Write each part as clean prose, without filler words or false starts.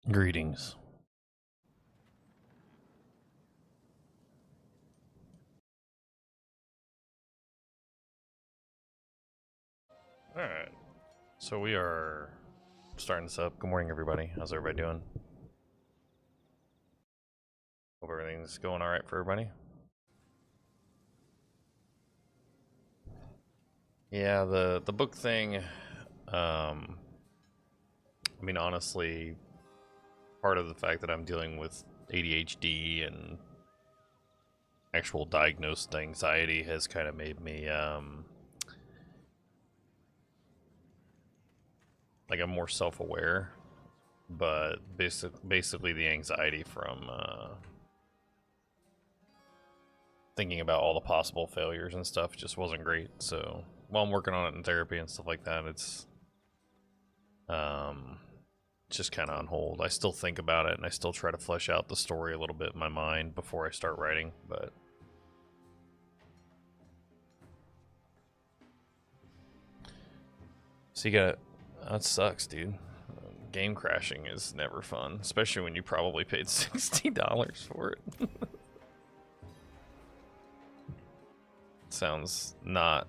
Greetings. Alright, so we are starting this up. Good morning, everybody. How's everybody doing? Hope everything's going alright for everybody. Yeah, the book thing, I mean, honestly, part of the fact that I'm dealing with ADHD and actual diagnosed anxiety has kind of made me, like, I'm more self-aware, but basically the anxiety from, thinking about all the possible failures and stuff just wasn't great. So while I'm working on it in therapy and stuff like that, it's just kind of on hold. I still think about it and I still try to flesh out the story a little bit in my mind before I start writing, but so you got, that sucks, dude. Game crashing is never fun, especially when you probably paid $60 for it. sounds not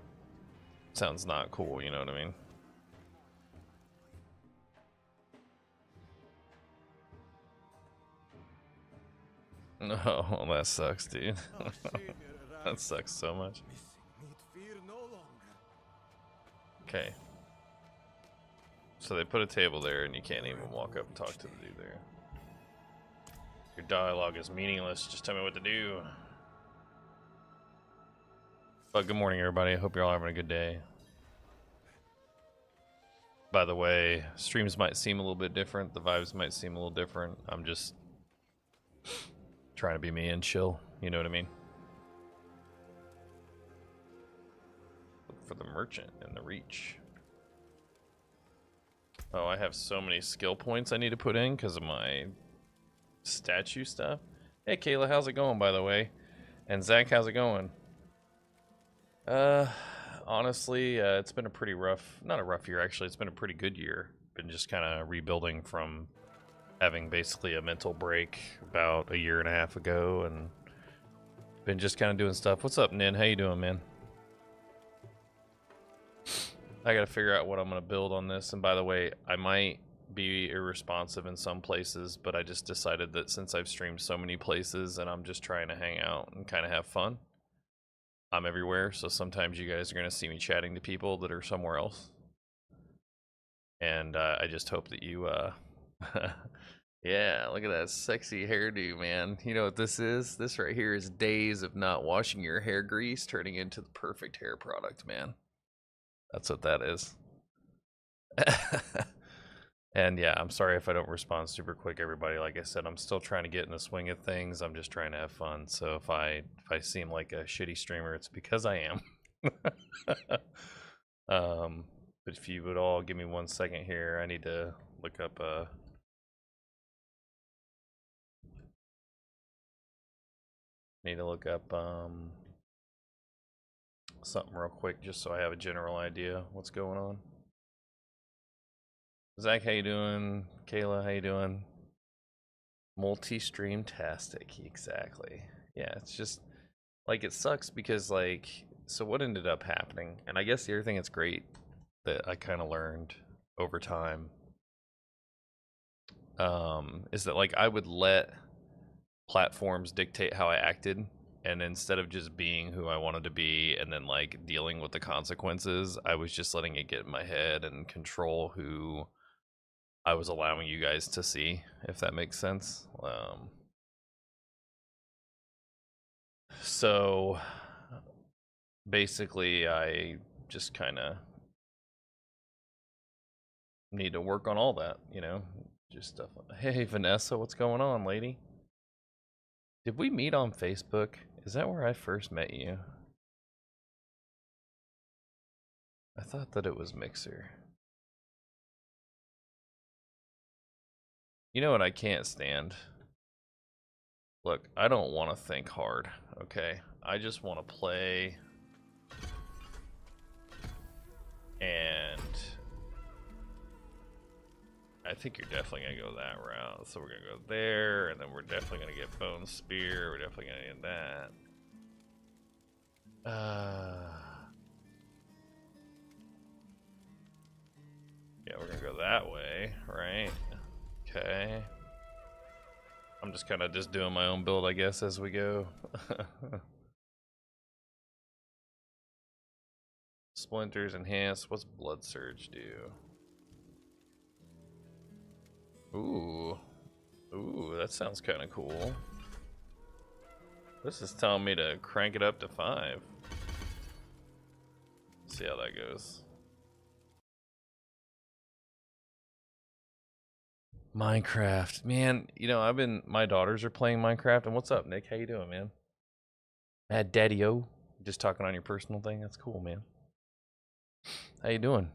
cool, you know what I mean? No, that sucks, dude. That sucks so much. Okay. So they put a table there and you can't even walk up and talk to the dude there. Your dialogue is meaningless, just tell me what to do. But good morning, everybody. I hope you're all having a good day. By the way, streams might seem a little bit different. The vibes might seem a little different. I'm just trying to be me and chill. You know what I mean? Look for the merchant and the reach. Oh, I have so many skill points I need to put in because of my statue stuff. Hey, Kayla, how's it going, by the way? And Zach, how's it going? Honestly, it's been a pretty rough, not a rough year actually, it's been a pretty good year. Been just kind of rebuilding from having basically a mental break about a year and a half ago, and been just kind of doing stuff. What's up, Nin? How you doing, man? I gotta figure out what I'm gonna build on this, and by the way, I might be irresponsive in some places, but I just decided that since I've streamed so many places and I'm just trying to hang out and kind of have fun, I'm everywhere, so sometimes you guys are going to see me chatting to people that are somewhere else. And I just hope that you, yeah, look at that sexy hairdo, man. You know what this is? This right here is days of not washing your hair grease turning into the perfect hair product, man. That's what that is. And yeah, I'm sorry if I don't respond super quick, everybody. Like I said, I'm still trying to get in the swing of things. I'm just trying to have fun. So if I seem like a shitty streamer, it's because I am. But if you would all give me 1 second here, I need to look up something real quick just so I have a general idea what's going on. Zach, how you doing? Kayla, how you doing? Multi-stream-tastic, exactly. Yeah, it's just like it sucks because like, so what ended up happening, and I guess the other thing that's great that I kind of learned over time, is that like I would let platforms dictate how I acted, and instead of just being who I wanted to be and then like dealing with the consequences, I was just letting it get in my head and control who I was allowing you guys to see, if that makes sense. So basically, I just kind of need to work on all that, you know, just stuff. Hey, Vanessa, what's going on, lady? Did we meet on Facebook? Is that where I first met you? I thought that it was Mixer. You know what I can't stand? Look, I don't want to think hard, okay? I just want to play and I think you're definitely gonna go that route. So we're gonna go there, and then we're definitely gonna get Bone Spear. We're definitely gonna get that. Yeah, we're gonna go that way, right? Okay. I'm just kind of just doing my own build, I guess, as we go. Splinters enhance. What's Blood Surge do? Ooh. Ooh, that sounds kind of cool. This is telling me to crank it up to 5. See how that goes. Minecraft. Man, you know, my daughters are playing Minecraft. And what's up, Nick? How you doing, man? Mad Daddy-O. Just talking on your personal thing. That's cool, man. How you doing?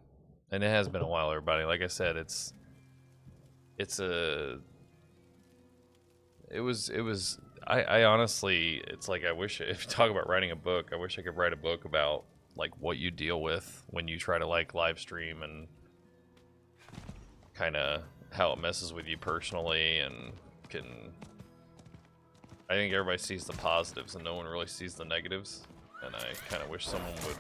And it has been a while, everybody. Like I said, I honestly, it's like I wish, if you talk about writing a book, I wish I could write a book about like what you deal with when you try to like live stream and kind of how it messes with you personally, and I think everybody sees the positives and no one really sees the negatives, and I kind of wish someone would,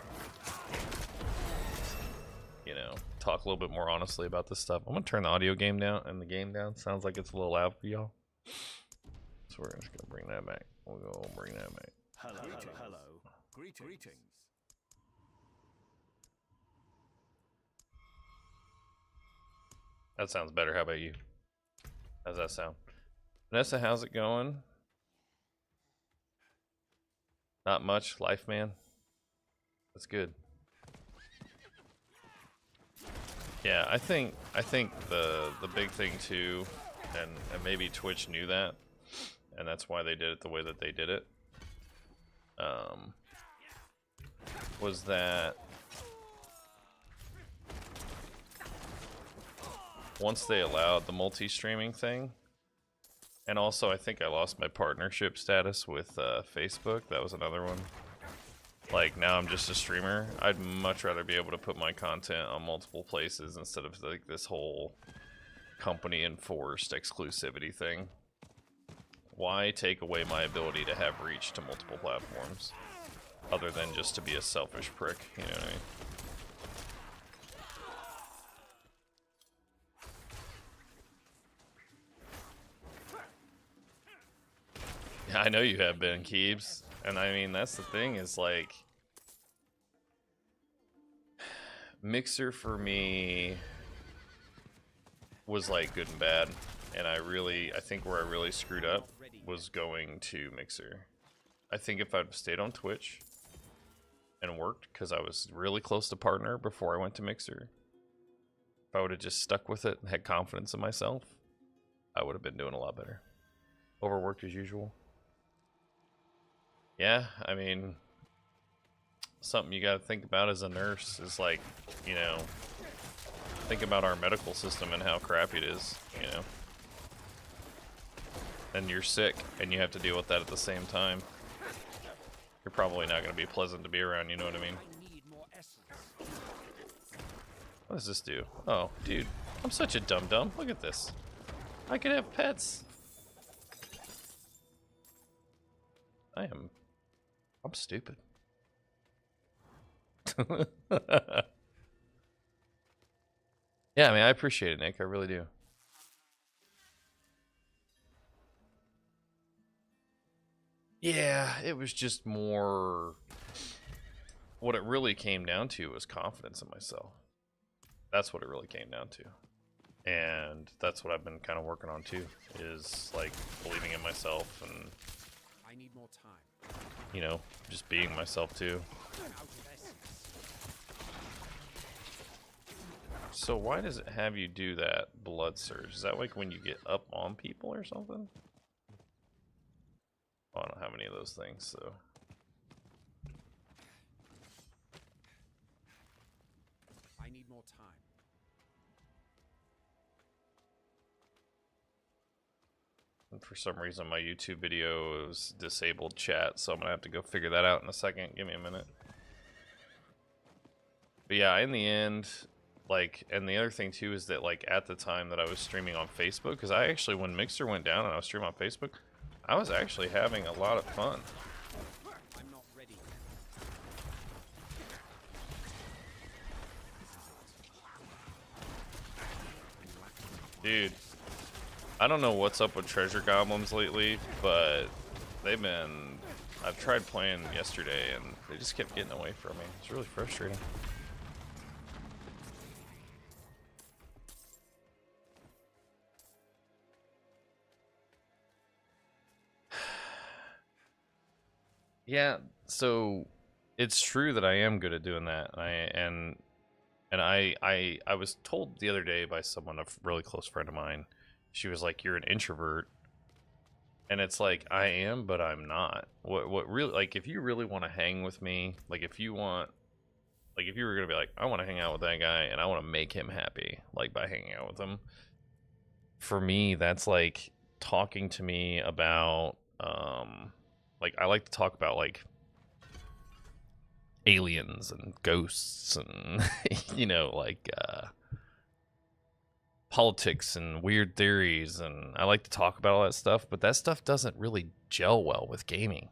you know, talk a little bit more honestly about this stuff. I'm gonna turn the audio game down and the game down. Sounds like it's a little loud for y'all. So we're just gonna bring that back. We'll go bring that back. Hello. Greetings. That sounds better. How about you? How's that sound? Vanessa, how's it going? Not much. Life, man. That's good. Yeah, I think the big thing too, and maybe Twitch knew that, and that's why they did it the way that they did it, was that once they allowed the multi-streaming thing, and also I think I lost my partnership status with Facebook. That was another one. Like, now I'm just a streamer. I'd much rather be able to put my content on multiple places instead of like this whole company enforced exclusivity thing. Why take away my ability to have reach to multiple platforms other than just to be a selfish prick, you know what I mean? Yeah, I know you have been, Keebs. And I mean, that's the thing, is like, Mixer for me was like good and bad, and I think where I really screwed up was going to Mixer. I think if I'd stayed on Twitch and worked, because I was really close to partner before I went to Mixer, if I would have just stuck with it and had confidence in myself, I would have been doing a lot better. Overworked as usual. Yeah, I mean, something you gotta think about as a nurse is like, you know, think about our medical system and how crappy it is, you know. And you're sick and you have to deal with that at the same time. You're probably not gonna be pleasant to be around, you know what I mean? What does this do? Oh, dude, I'm such a dum-dum. Look at this. I could have pets. I'm stupid. Yeah, I mean, I appreciate it, Nick. I really do. Yeah, it was just more... What it really came down to was confidence in myself. That's what it really came down to. And that's what I've been kind of working on too, is like believing in myself and... I need more time. You know, just being myself too. So why does it have you do that blood surge? Is that like when you get up on people or something? Oh, I don't have any of those things, so. I need more time. And for some reason my YouTube video is disabled chat, so I'm gonna have to go figure that out in a second. Give me a minute. But yeah, in the end, Like, and the other thing too is that like at the time that I was streaming on Facebook, because I actually, when Mixer went down and I was streaming on Facebook, I was actually having a lot of fun. I'm not ready. Dude, I don't know what's up with treasure goblins lately, but they've been, I've tried playing yesterday and they just kept getting away from me. It's really frustrating. Yeah, so it's true that I am good at doing that. I was told the other day by someone, a really close friend of mine, she was like, "You're an introvert," and it's like I am, but I'm not. What really, like, if you really want to hang with me, like if you want, like if you were gonna be like, I want to hang out with that guy and I want to make him happy, like by hanging out with him. For me, that's like talking to me about, like I like to talk about like aliens and ghosts and you know, like politics and weird theories, and I like to talk about all that stuff, but that stuff doesn't really gel well with gaming.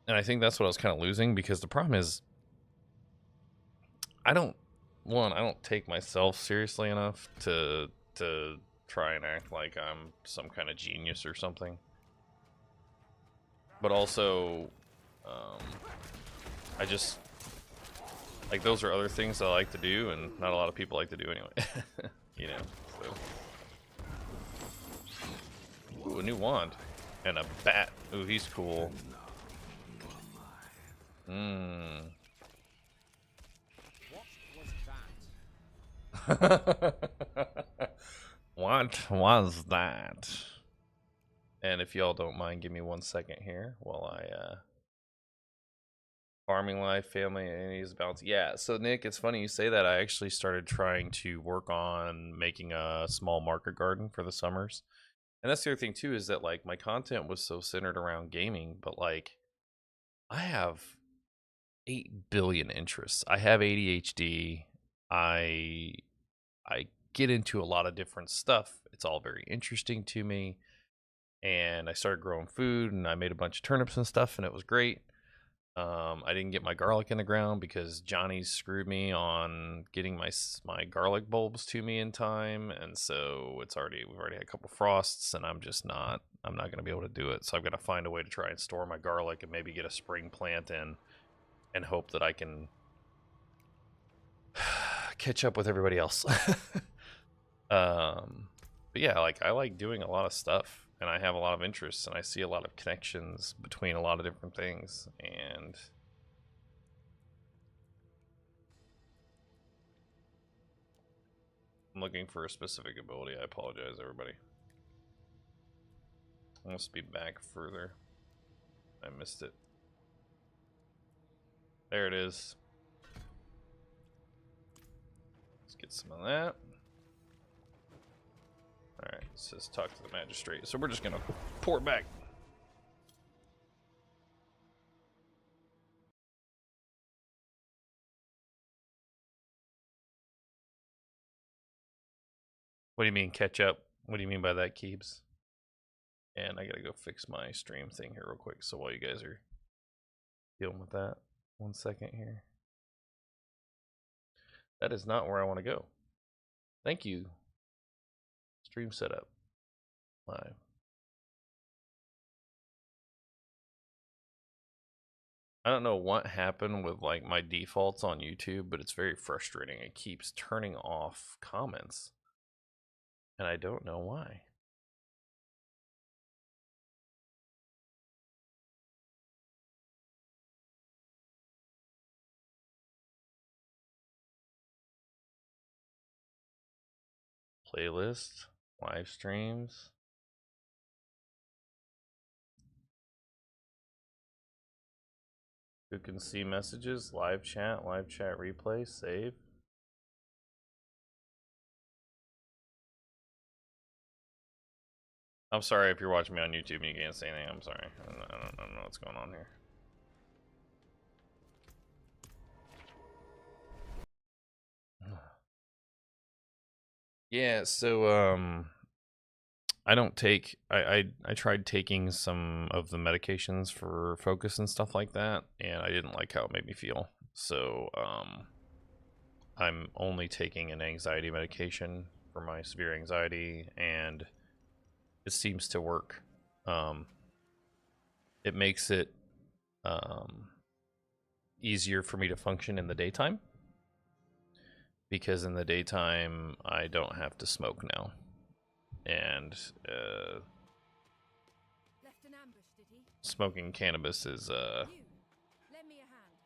And I think that's what I was kind of losing, because the problem is I don't, one, I don't take myself seriously enough to try and act like I'm some kind of genius or something. But also um I just, like, those are other things I like to do, and not a lot of people like to do anyway. You know, so. Ooh, a new wand. And a bat. Ooh, he's cool. Mmm. What was that? What was that? And if y'all don't mind, give me 1 second here while I, farming life, family, and needs balance. Yeah, so Nick, it's funny you say that. I actually started trying to work on making a small market garden for the summers. And that's the other thing too, is that like my content was so centered around gaming, but like I have 8 billion interests. I have ADHD. I I get into a lot of different stuff. It's all very interesting to me. And I started growing food and I made a bunch of turnips and stuff, and it was great. I didn't get my garlic in the ground because Johnny screwed me on getting my garlic bulbs to me in time, and so we've already had a couple frosts, and I'm not going to be able to do it. So I've got to find a way to try and store my garlic and maybe get a spring plant in, and hope that I can catch up with everybody else. But yeah, like I like doing a lot of stuff, and I have a lot of interests, and I see a lot of connections between a lot of different things, and I'm looking for a specific ability. I apologize, everybody. I must be back further. I missed it. There it is. Let's get some of that. Alright, it says talk to the magistrate. So we're just gonna pour it back. What do you mean catch up? What do you mean by that, Keebs? And I gotta go fix my stream thing here real quick. So while you guys are dealing with that, 1 second here. That is not where I want to go. Thank you. Stream setup. Live. I don't know what happened with like my defaults on YouTube, but it's very frustrating. It keeps turning off comments, and I don't know why. Playlist, live streams. Who can see messages? Live chat replay, save. I'm sorry if you're watching me on YouTube and you can't say anything. I'm sorry. I don't know what's going on here. Yeah, so I don't take I tried taking some of the medications for focus and stuff like that, and I didn't like how it made me feel. So I'm only taking an anxiety medication for my severe anxiety, and it seems to work. Um, it makes it um, easier for me to function in the daytime because in the daytime I don't have to smoke now, and Left an ambush, did he? smoking cannabis You, lend me a hand.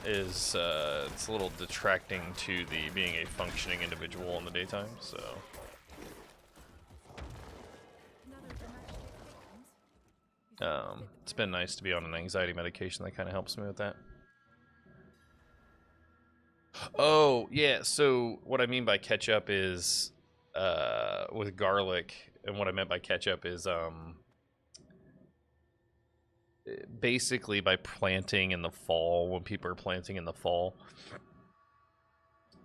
it's a little detracting to the being a functioning individual in the daytime. So Another of the magistrate victims? You think we'll fit the it's been nice to be on an parameters? anxiety medication that kind of helps me with that. Oh yeah, so what I mean by ketchup is with garlic, and what I meant by ketchup is basically by planting in the fall, when people are planting in the fall,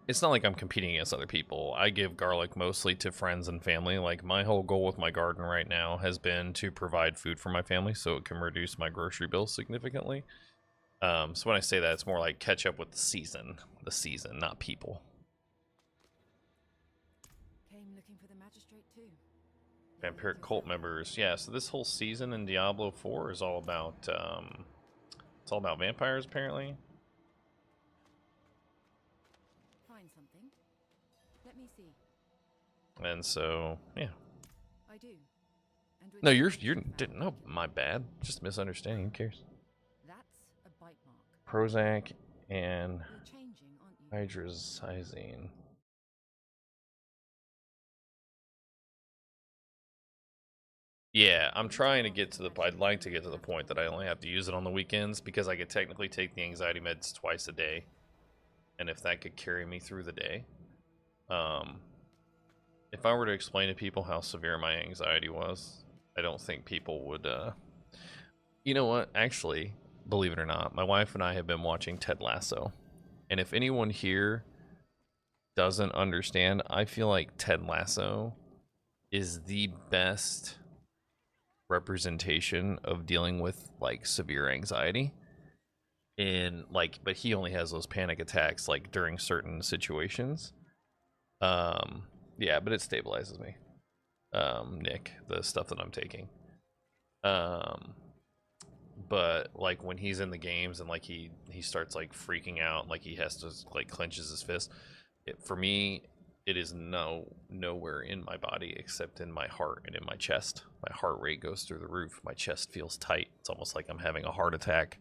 it's not like I'm competing against other people. I give garlic mostly to friends and family. Like, my whole goal with my garden right now has been to provide food for my family so it can reduce my grocery bill significantly. So when I say that, it's more like catch up with the season, not people. Came looking for the magistrate too. Vampiric cult members, yeah. So this whole season in Diablo 4 is all about it's all about vampires apparently. Find something. Let me see. And so yeah. I do. And with No, your you're permission, didn't found know, my bad. Just misunderstanding. Who cares? That's a bite mark. Prozac and You're changing, aren't you? hydrazine. Yeah, I'm trying to get to the. I'd like to get to the point that I only have to use it on the weekends because I could technically take the anxiety meds twice a day, and if that could carry me through the day, um, if I were to explain to people how severe my anxiety was, I don't think people would. You know what? Actually, believe it or not, my wife and I have been watching Ted Lasso, and if anyone here doesn't understand, I feel like Ted Lasso is the best representation of dealing with like severe anxiety. And like, but he only has those panic attacks like during certain situations. um yeah, but it stabilizes me, Nick, the stuff that I'm taking. um but like when he's in the games and like he starts like freaking out, like he has to like clenches his fist, for me it is nowhere in my body except in my heart and in my chest. My heart rate goes through the roof, my chest feels tight, it's almost like I'm having a heart attack.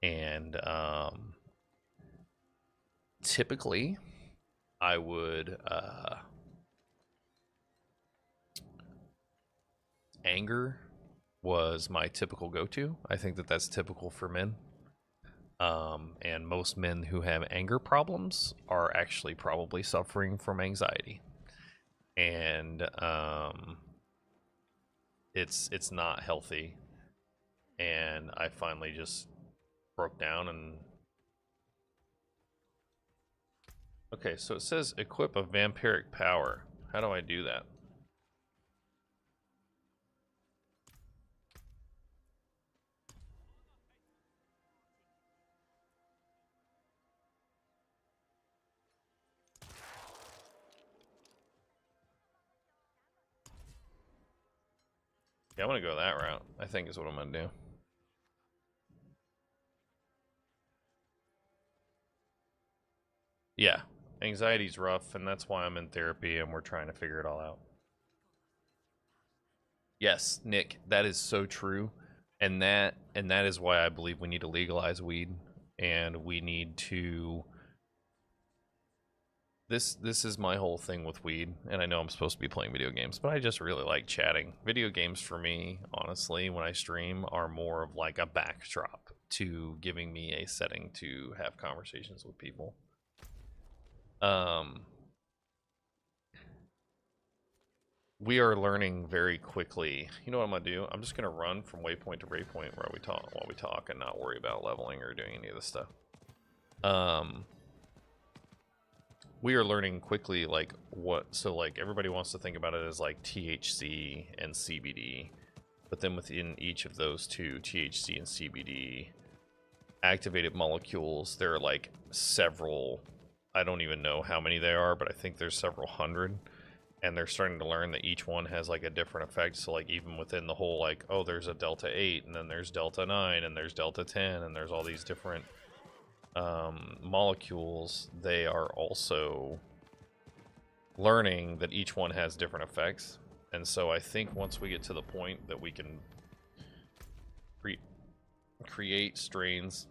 And typically I would anger was my typical go-to. I think that that's typical for men. And most men who have anger problems are actually probably suffering from anxiety. And it's not healthy. And I finally just broke down and okay, so it says equip a vampiric power. How do I do that? Yeah, I'm gonna go that route, I think is what I'm gonna do. Yeah, anxiety's rough, and that's why I'm in therapy and we're trying to figure it all out. Yes, Nick, that is so true. And that is why I believe we need to legalize weed, and we need to this is my whole thing with weed, and I know I'm supposed to be playing video games, but I just really like chatting. Video games for me, honestly, when I stream are more of like a backdrop to giving me a setting to have conversations with people. Um we are learning very quickly. You know what I'm gonna do? I'm just gonna run from waypoint to waypoint while we talk and not worry about leveling or doing any of this stuff. Um, we are learning quickly like what, so like everybody wants to think about it as like THC and CBD, but then within each of those two, THC and CBD activated molecules, there are like several, I don't even know how many there are, but I think there's several hundred, and they're starting to learn that each one has like a different effect. So like even within the whole, like, oh, there's a delta 8 and then there's delta 9 and there's delta 10 and there's all these different molecules, they are also learning that each one has different effects. And so I think once we get to the point that we can create strains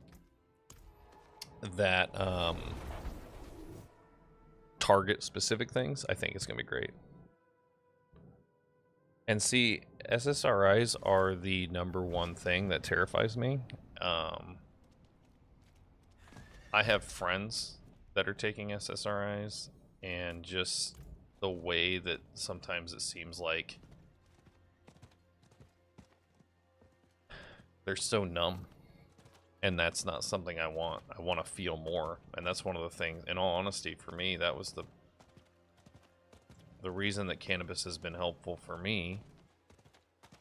that target specific things, I think it's going to be great. And see, SSRIs are the #1 thing that terrifies me. I have friends that are taking SSRIs, and just the way that sometimes it seems like they're so numb, and that's not something I want. I want to feel more, and that's one of the things, in all honesty, for me, that was the reason that cannabis has been helpful for me,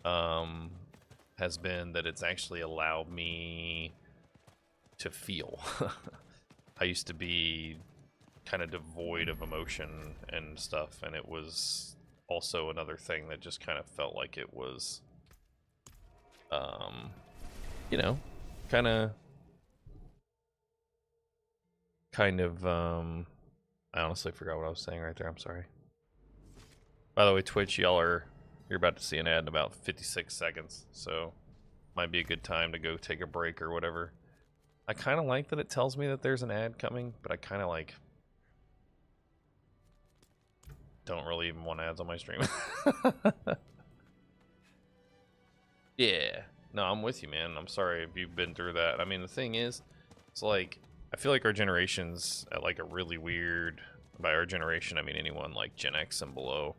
has been that it's actually allowed me to feel. I used to be kind of devoid of emotion and stuff, and it was also another thing that just kind of felt like it was, you know, kind of, I honestly forgot what I was saying right there. I'm sorry. By the way, Twitch, you're about to see an ad in about 56 seconds, so might be a good time to go take a break or whatever. I kind of like that it tells me that there's an ad coming, but I kind of like don't really even want ads on my stream. Yeah, no, I'm with you, man. I'm sorry if you've been through that. I mean, the thing is, it's like, I feel like our generation's at like a really weird, by our generation, I mean anyone like Gen X and below.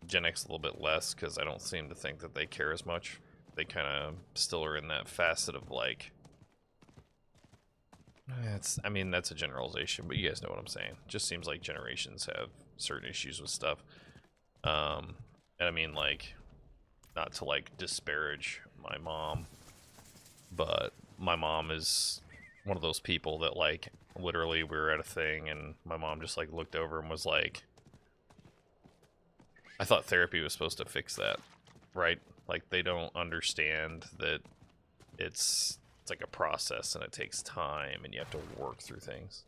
Gen X a little bit less, because I don't seem to think that they care as much. They kind of still are in that facet of like, I mean, that's a generalization, but you guys know what I'm saying. Just seems like generations have certain issues with stuff. And I mean, like, not to like disparage my mom, but my mom is one of those people that like, literally we were at a thing and my mom just like looked over and was like, I thought therapy was supposed to fix that, right? Like, they don't understand that it's like a process and it takes time and you have to work through things.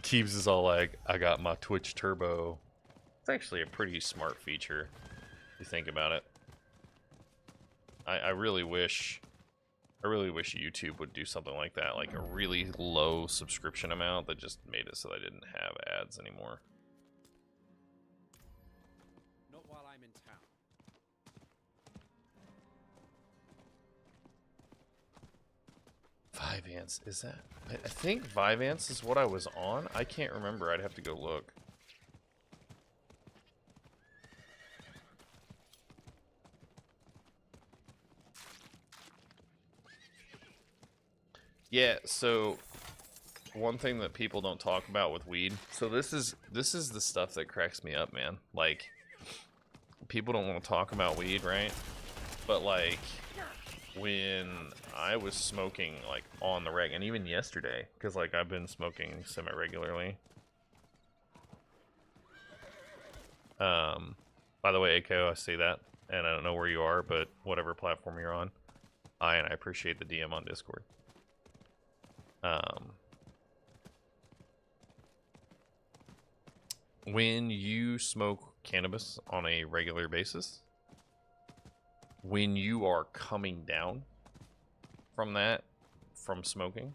Keebs is all like, I got my Twitch Turbo. It's actually a pretty smart feature if you think about it. I really wish YouTube would do something like that, like a really low subscription amount that just made it so I didn't have ads anymore. Not while I'm in town. Vyvanse, is that? I think Vyvanse is what I was on. I can't remember. I'd have to go look. Yeah, so one thing that people don't talk about with weed. So this is the stuff that cracks me up, man. Like, people don't want to talk about weed, right? But like, when I was smoking like on the reg, and even yesterday, because like I've been smoking semi-regularly. By the way, AKO, I see that, and I don't know where you are, but whatever platform you're on, I appreciate the DM on Discord. When you smoke cannabis on a regular basis, when you are coming down from that, from smoking,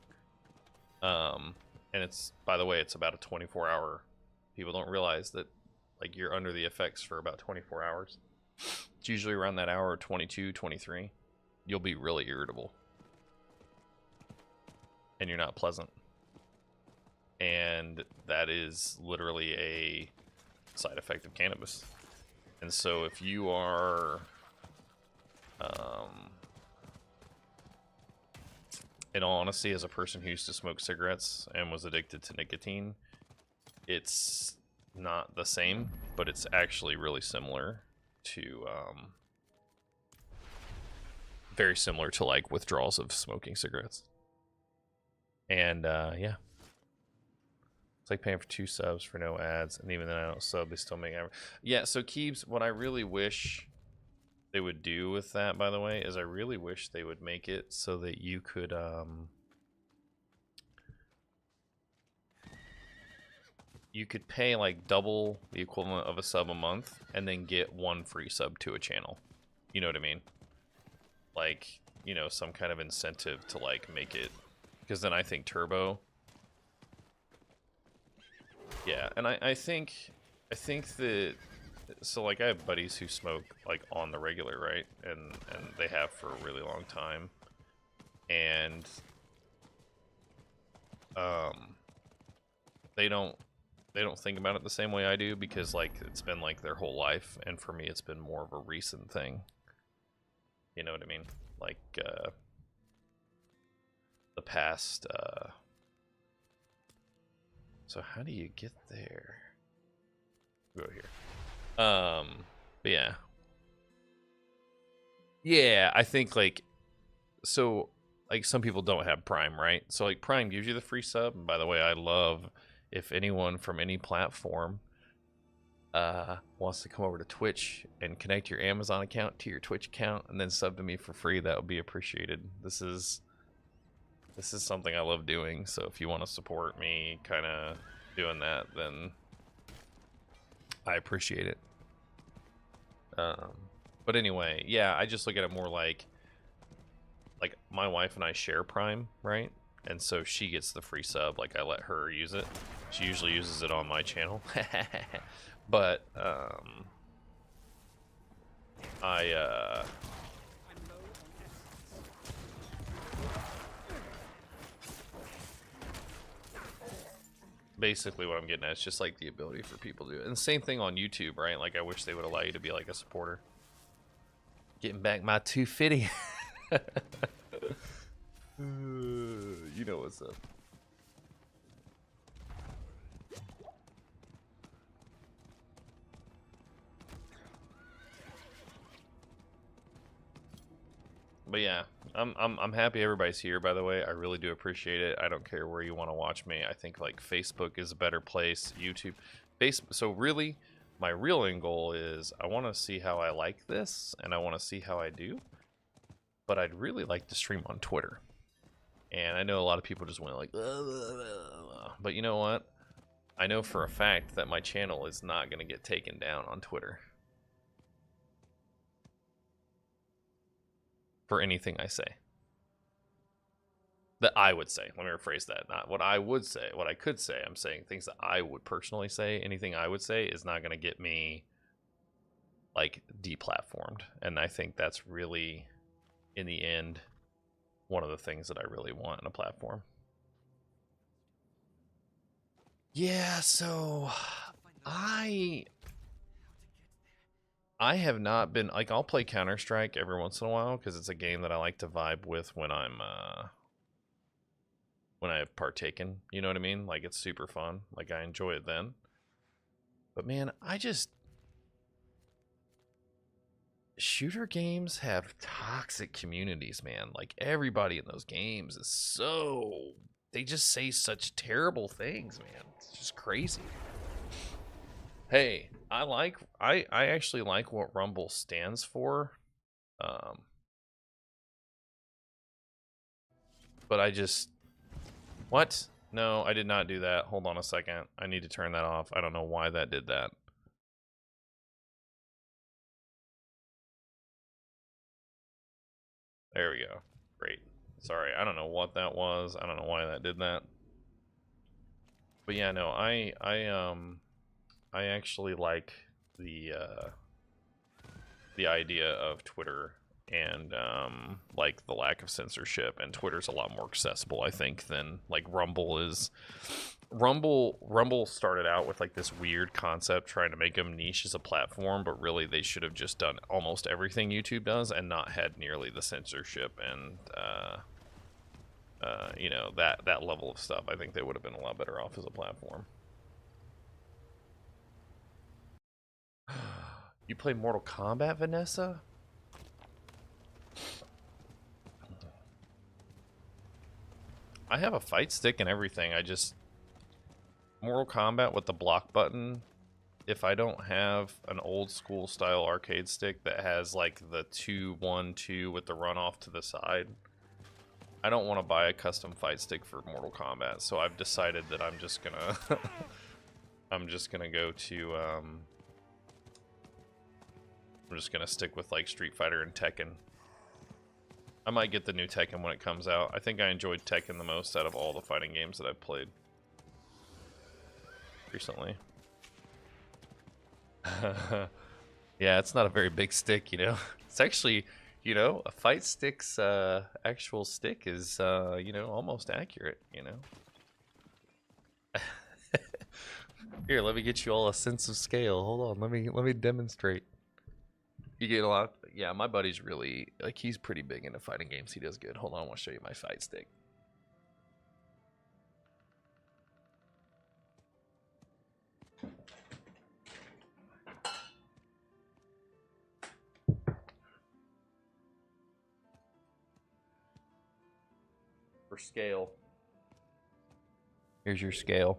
and it's, by the way, it's about a 24-hour, people don't realize that, like, you're under the effects for about 24 hours. It's usually around that hour, 22, 23. You'll be really irritable. And you're not pleasant. And that is literally a side effect of cannabis. And so if you are in all honesty, as a person who used to smoke cigarettes and was addicted to nicotine, it's not the same, but it's actually really similar to, very similar to like withdrawals of smoking cigarettes. And yeah, it's like paying for 2 subs for no ads, and even then I don't sub, they still make average. Yeah, so Keebs, what I really wish they would do with that, by the way, is I really wish they would make it so that you could pay like double the equivalent of a sub a month and then get 1 free sub to a channel. You know what I mean? Like, you know, some kind of incentive to like make it, because then I think Turbo. Yeah, and I think that, so like I have buddies who smoke like on the regular, right? And they have for a really long time. And they don't think about it the same way I do, because like it's been like their whole life, and for me it's been more of a recent thing. You know what I mean? Like the past so how do you get there? Go here. But yeah. Yeah, I think like, so like some people don't have Prime, right? So like Prime gives you the free sub. And by the way, I love if anyone from any platform wants to come over to Twitch and connect your Amazon account to your Twitch account and then sub to me for free, that would be appreciated. This is something I love doing, so if you want to support me kind of doing that, then I appreciate it. But anyway, yeah, I just look at it more like my wife and I share Prime, right? And so she gets the free sub, like I let her use it. She usually uses it on my channel. But basically what I'm getting at is just like the ability for people to do it. And the same thing on YouTube, right? Like I wish they would allow you to be like a supporter. Getting back my 250. You know what's up. But yeah, I'm happy everybody's here, by the way. I really do appreciate it. I don't care where you want to watch me. I think like Facebook is a better place, YouTube. So really, my real end goal is I want to see how I like this and I want to see how I do. But I'd really like to stream on Twitter. And I know a lot of people just went like, but you know what? I know for a fact that my channel is not going to get taken down on Twitter for anything I say. That I would say. Let me rephrase that. Not what I would say. What I could say. I'm saying things that I would personally say. Anything I would say is not going to get me like deplatformed. And I think that's really, in the end, one of the things that I really want in a platform. Yeah, so I have not been like, I'll play Counter-Strike every once in a while because it's a game that I like to vibe with when I'm when I have partaken, you know what I mean? Like it's super fun. Like I enjoy it then. But man, shooter games have toxic communities, man. Like everybody in those games is so, they just say such terrible things, man. It's just crazy. Hey, I actually like what Rumble stands for. But I just, what? No, I did not do that. Hold on a second. I need to turn that off. I don't know why that did that. There we go. Great. Sorry, I don't know what that was. I don't know why that did that. But yeah, no, I actually like the idea of Twitter and like the lack of censorship, and Twitter's a lot more accessible, I think, than like Rumble is. Rumble started out with like this weird concept trying to make them niche as a platform, but really they should have just done almost everything YouTube does and not had nearly the censorship and You know, that level of stuff. I think they would have been a lot better off as a platform. You play Mortal Kombat, Vanessa? I have a fight stick and everything. I just Mortal Kombat with the block button. If I don't have an old school style arcade stick that has like the 2-1-2 with the runoff to the side, I don't want to buy a custom fight stick for Mortal Kombat. So I've decided that I'm just gonna I'm just gonna go to I'm just gonna stick with like Street Fighter and Tekken. I might get the new Tekken when it comes out. I think I enjoyed Tekken the most out of all the fighting games that I've played recently. Yeah, it's not a very big stick, you know. It's actually, you know, a fight stick's actual stick is, you know, almost accurate, you know. Here, let me get you all a sense of scale. Hold on, let me demonstrate. You get a lot. Yeah, my buddy's really like he's pretty big into fighting games. He does good. Hold on, I want to show you my fight stick. For scale. Here's your scale.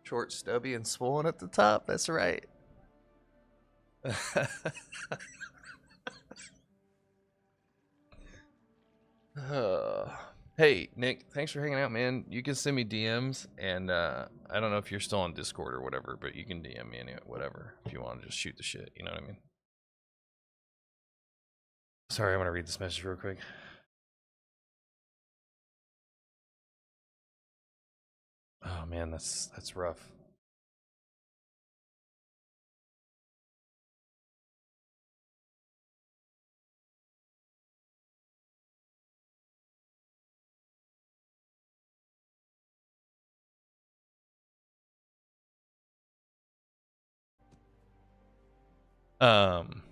Short, stubby, and swollen at the top. That's right. Hey, Nick, thanks for hanging out, man. You can send me DMs, and I don't know if you're still on Discord or whatever, but you can DM me anyway, whatever, if you want to just shoot the shit, you know what I mean? Sorry, I'm gonna read this message real quick. Oh man, that's rough. Um,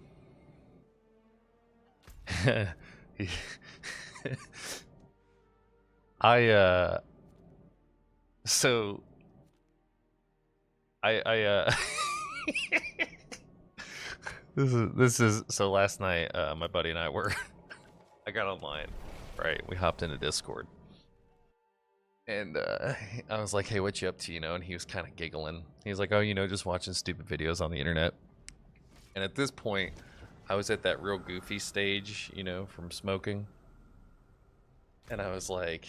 I so I this is so last night my buddy and I were I got online, right? We hopped into Discord. And I was like, "Hey, what you up to?" You know, and he was kind of giggling. He was like, "Oh, you know, just watching stupid videos on the internet." And at this point, I was at that real goofy stage, you know, from smoking. And I was like,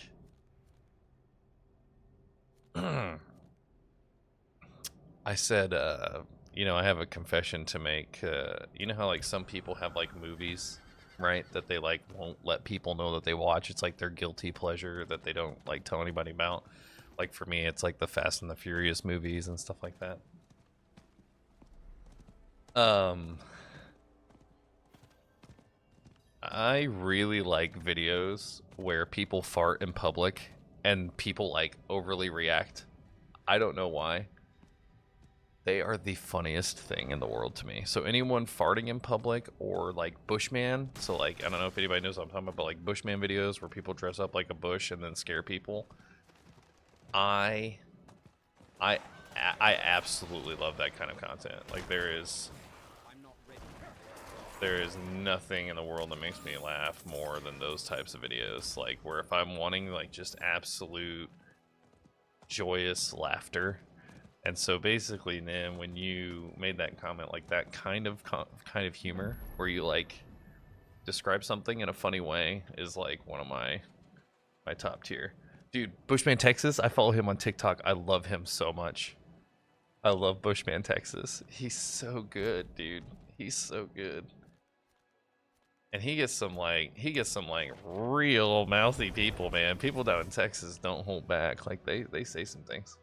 I said, you know, I have a confession to make. You know how like some people have like movies, right? That they like won't let people know that they watch. It's like their guilty pleasure that they don't like tell anybody about. Like for me, it's like the Fast and the Furious movies and stuff like that. Um, I really like videos where people fart in public and people like overly react. I don't know why. They are the funniest thing in the world to me. So anyone farting in public or like Bushman, so like I don't know if anybody knows what I'm talking about, but like Bushman videos where people dress up like a bush and then scare people. I I I absolutely love that kind of content. Like there is nothing in the world that makes me laugh more than those types of videos. Like where if I'm wanting like just absolute joyous laughter. And so basically, then when you made that comment, like that kind of humor, where you like describe something in a funny way, is like one of my top tier. Dude, Bushman Texas, I follow him on TikTok. I love him so much. I love Bushman Texas. He's so good, dude. He's so good. And he gets some like real mouthy people, man. People down in Texas don't hold back. Like they say some things.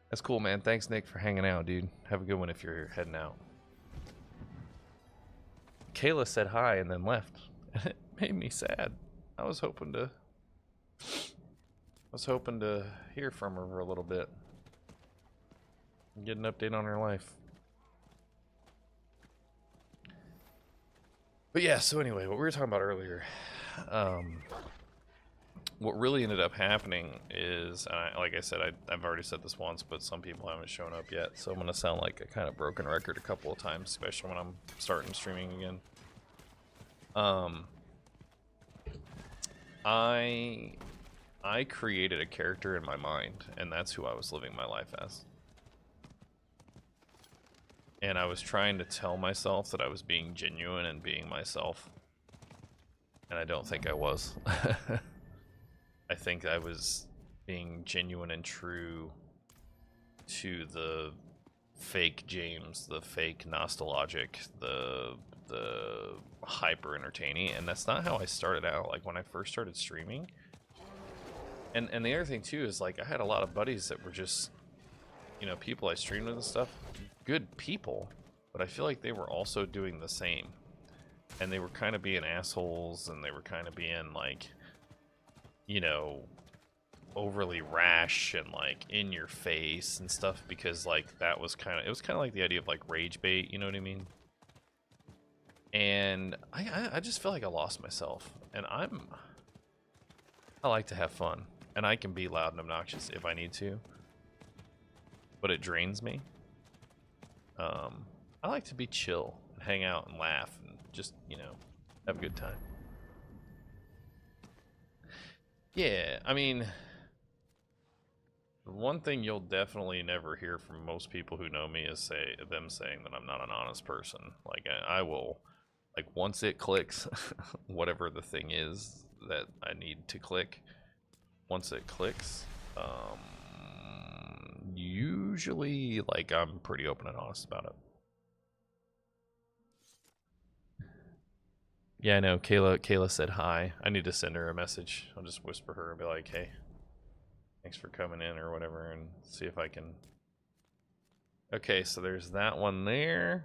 That's cool, man. Thanks, Nick, for hanging out, dude. Have a good one if you're heading out. Kayla said hi and then left. It made me sad. I was hoping to hear from her for a little bit. Get an update on her life. But yeah, so anyway, what we were talking about earlier, what really ended up happening is, like I said, I've already said this once, but some people haven't shown up yet, so I'm going to sound like a kind of broken record a couple of times, especially when I'm starting streaming again. I created a character in my mind, and that's who I was living my life as. And I was trying to tell myself that I was being genuine and being myself. And I don't think I was. I think I was being genuine and true to the fake James, the fake nostalgic, the hyper entertaining, and that's not how I started out. Like when I first started streaming, and the other thing too is like I had a lot of buddies that were just, you know, people I streamed with and stuff, good people, but I feel like they were also doing the same, and they were kind of being assholes, and they were kind of being like, you know, overly rash and like in your face and stuff, because like that was kind of, it was kind of like the idea of like rage bait, you know what I mean? And I just feel like I lost myself, and I like to have fun, and I can be loud and obnoxious if I need to, but it drains me. I like to be chill and hang out and laugh and just, you know, have a good time. Yeah, I mean, one thing you'll definitely never hear from most people who know me is them saying that I'm not an honest person. Like I will, like once it clicks, whatever the thing is that I need to click, once it clicks, usually like I'm pretty open and honest about it. Yeah, I know. Kayla said hi. I need to send her a message. I'll just whisper her and be like, hey, thanks for coming in or whatever, and see if I can. Okay, so there's that one there.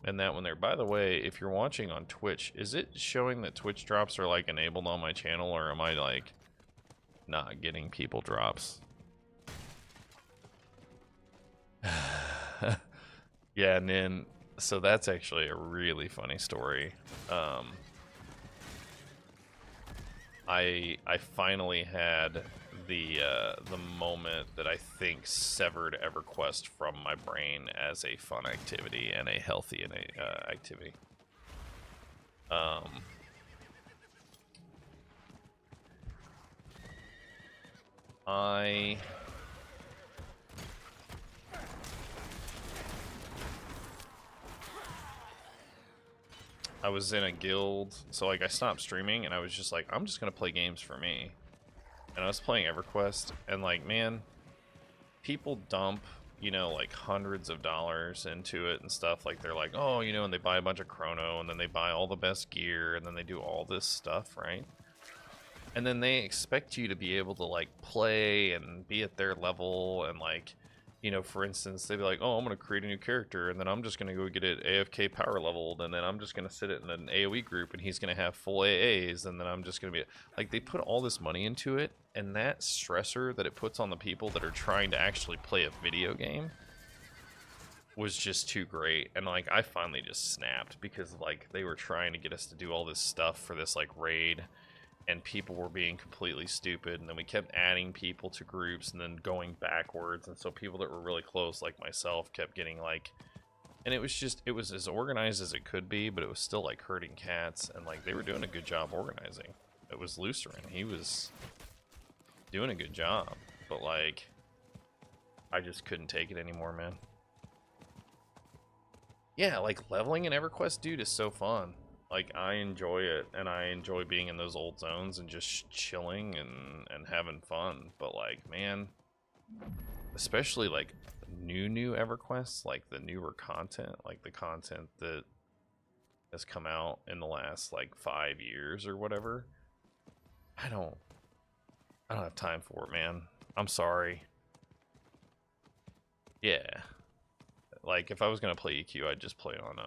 And that one there. By the way, if you're watching on Twitch, is it showing that Twitch drops are like enabled on my channel, or am I like not getting people drops? Yeah, and then so that's actually a really funny story. I finally had the moment that I think severed EverQuest from my brain as a fun activity and a healthy activity. I was in a guild, so like I stopped streaming and I was just like, I'm just gonna play games for me. And I was playing EverQuest, and like, man, people dump, you know, like hundreds of dollars into it and stuff. Like they're like, oh, you know, and they buy a bunch of chrono, and then they buy all the best gear, and then they do all this stuff, right? And then they expect you to be able to like play and be at their level, and like, you know, for instance, they'd be like, oh, I'm going to create a new character, and then I'm just going to go get it AFK power leveled, and then I'm just going to sit it in an AoE group, and he's going to have full AAs, and then I'm just going to be... Like, they put all this money into it, and that stressor that it puts on the people that are trying to actually play a video game was just too great. And, like, I finally just snapped, because, like, they were trying to get us to do all this stuff for this, like, raid, and people were being completely stupid, and then we kept adding people to groups and then going backwards, and so people that were really close, like myself, kept getting like, and it was just, it was as organized as it could be, but it was still like herding cats, and like they were doing a good job organizing. It was Lucerin, he was doing a good job, but like I just couldn't take it anymore, man. Yeah, like leveling in EverQuest, dude, is so fun. Like, I enjoy it, and I enjoy being in those old zones and just chilling and having fun. But, like, man, especially, like, new EverQuest, like, the newer content, like, the content that has come out in the last, like, 5 years or whatever, I don't have time for it, man. I'm sorry. Yeah. Like, if I was gonna play EQ, I'd just play on,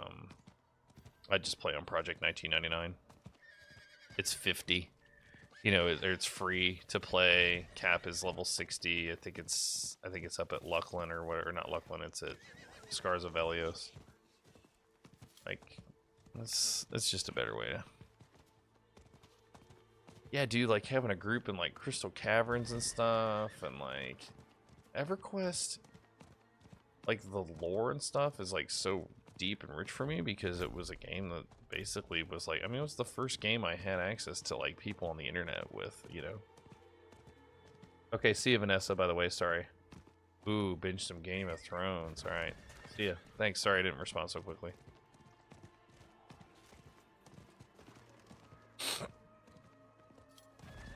Project 1999. It's 50. you know, it's free to play. Cap is level 60. I think it's up at Lucklin or whatever. Not Lucklin. It's at Scars of Velios. Like, that's just a better way to. Yeah, dude, like having a group in like Crystal Caverns and stuff, and like EverQuest, like the lore and stuff is like so deep and rich for me because it was a game that basically was like, I mean, it was the first game I had access to like people on the internet with, you know. Okay, see you, Vanessa, by the way, sorry. Ooh, binge some Game of Thrones. All right, see ya. Thanks, sorry I didn't respond so quickly.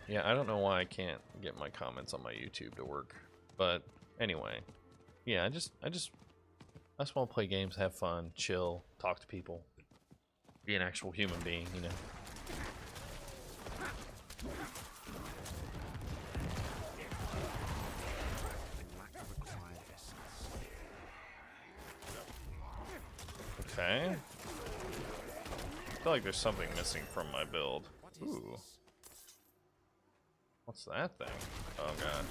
Yeah, I don't know why I can't get my comments on my YouTube to work, but anyway, yeah, I just want to play games, have fun, chill, talk to people, be an actual human being, you know. Okay. I feel like there's something missing from my build. Ooh. What's that thing? Oh god.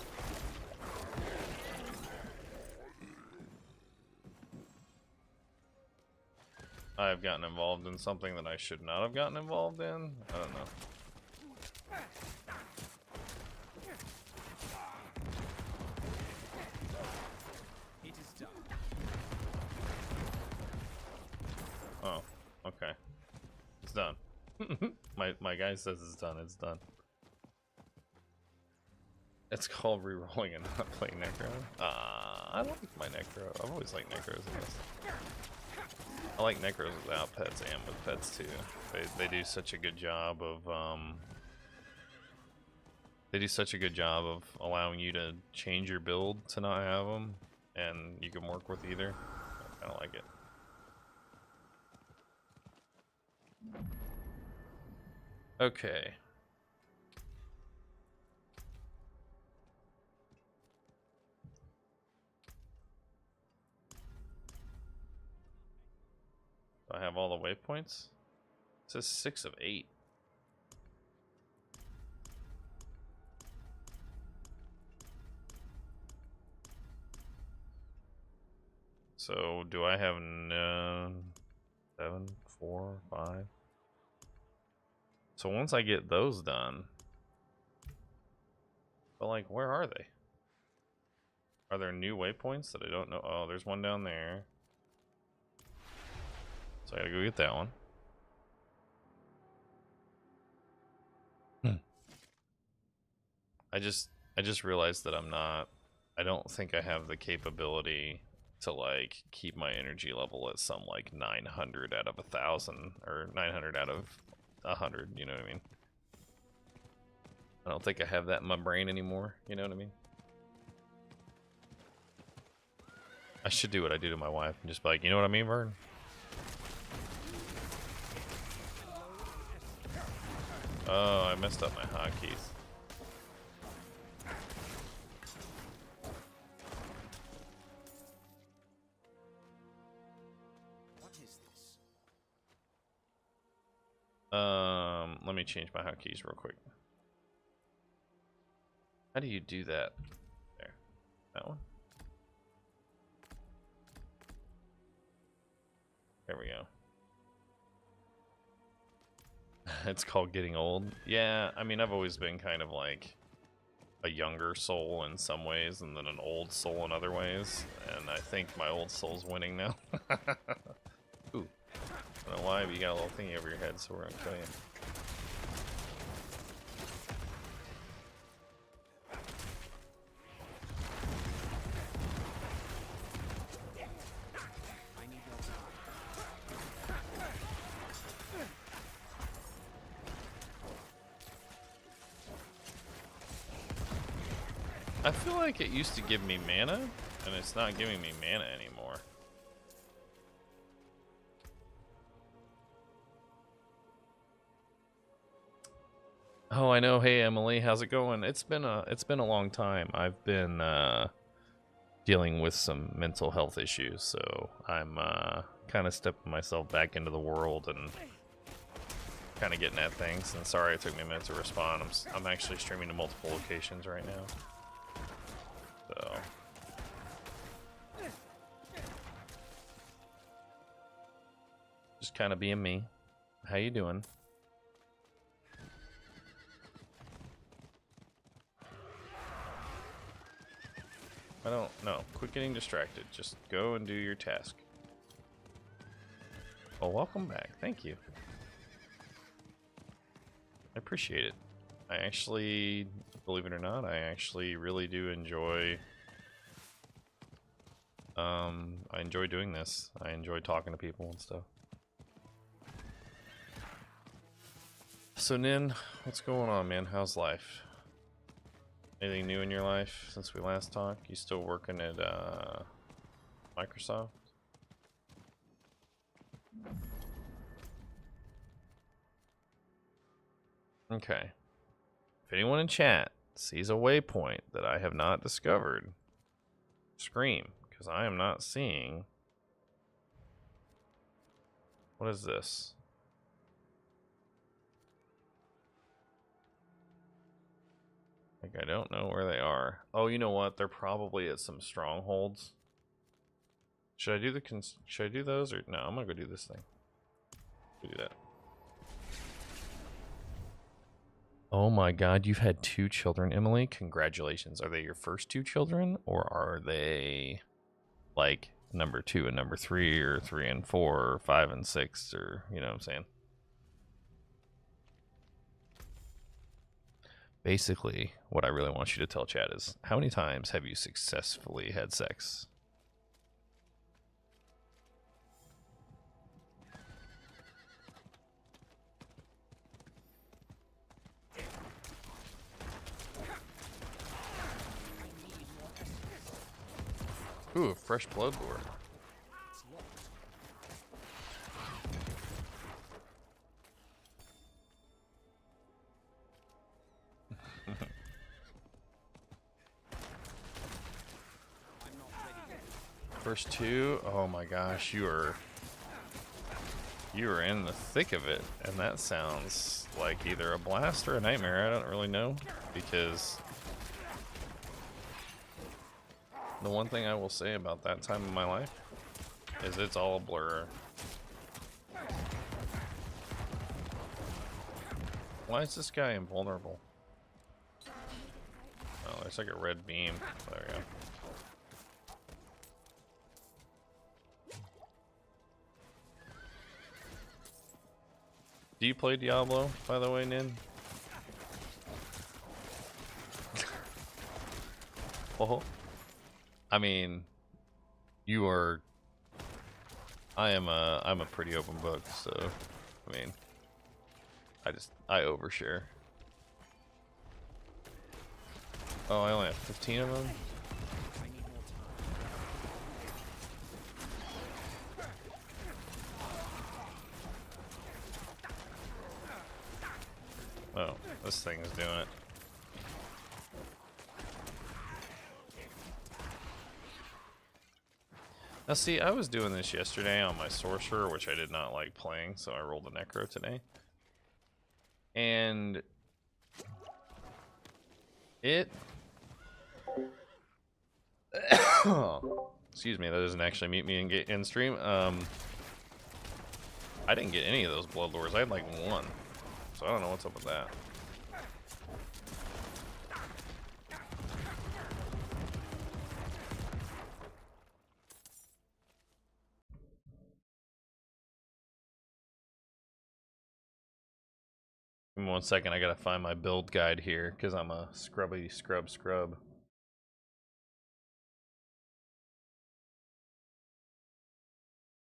I've gotten involved in something that I should not have gotten involved in? I don't know. It is done. Oh, okay. It's done. my guy says it's done, it's done. It's called re-rolling and not playing Necro. I like my Necro. I've always liked Necros in this. I like Necros without pets and with pets too. They do such a good job of allowing you to change your build to not have them, and you can work with either. I kind of like it. Okay. Do I have all the waypoints? It says 6 of 8. So do I have 7, 4, 5? So once I get those done, but like, where are they? Are there new waypoints that I don't know? Oh, there's one down there. So I gotta go get that one. I just realized that I don't think I have the capability to like keep my energy level at some like 900 out of 1,000 or 900 out of 100, you know what I mean? I don't think I have that in my brain anymore, you know what I mean? I should do what I do to my wife and just be like, you know what I mean, Vern? Oh, I messed up my hotkeys. What is this? Let me change my hotkeys real quick. How do you do that? There. That one? There we go. It's called getting old. Yeah, I mean, I've always been kind of like a younger soul in some ways and then an old soul in other ways. And I think my old soul's winning now. Ooh. I don't know why, but you got a little thingy over your head, so we're gonna kill you. I need your time. I feel like it used to give me mana, and it's not giving me mana anymore. Oh, I know. Hey, Emily, how's it going? It's been a long time. I've been dealing with some mental health issues, so I'm kind of stepping myself back into the world and kind of getting at things. And sorry it took me a minute to respond. I'm actually streaming to multiple locations right now. So. Just kind of being me. How you doing? I don't know. Quit getting distracted. Just go and do your task. Well, welcome back. Thank you. I appreciate it. I actually, believe it or not, I actually really do enjoy. I enjoy doing this. I enjoy talking to people and stuff. So, Nin, what's going on, man? How's life? Anything new in your life since we last talked? You still working at Microsoft? Okay. If anyone in chat sees a waypoint that I have not discovered, scream, because I am not seeing. What is this? Like, I don't know where they are. Oh, you know what? They're probably at some strongholds. Should I do the should I do those or no? I'm gonna go do this thing. Do that. Oh my God, you've had 2 children, Emily. Congratulations. Are they your first 2 children, or are they like number 2 and number 3, or 3 and 4, or 5 and 6, or you know what I'm saying? Basically, what I really want you to tell chat is, how many times have you successfully had sex? Ooh, a fresh blood lure. First 2, oh my gosh, you are in the thick of it, and that sounds like either a blast or a nightmare. I don't really know, because the one thing I will say about that time of my life is it's all a blur. Why is this guy invulnerable? Oh, there's like a red beam. There we go. Do you play Diablo, by the way, Nin? Oh, I mean, you are. I'm a pretty open book, so I mean, I overshare. Oh, I only have 15 of them. Oh, this thing is doing it. Now see, I was doing this yesterday on my sorcerer, which I did not like playing, so I rolled a necro today. And it excuse me, that doesn't actually meet me in stream. I didn't get any of those blood lures. I had like 1. So I don't know what's up with that. Give me 1 second, I gotta find my build guide here, because I'm a scrub.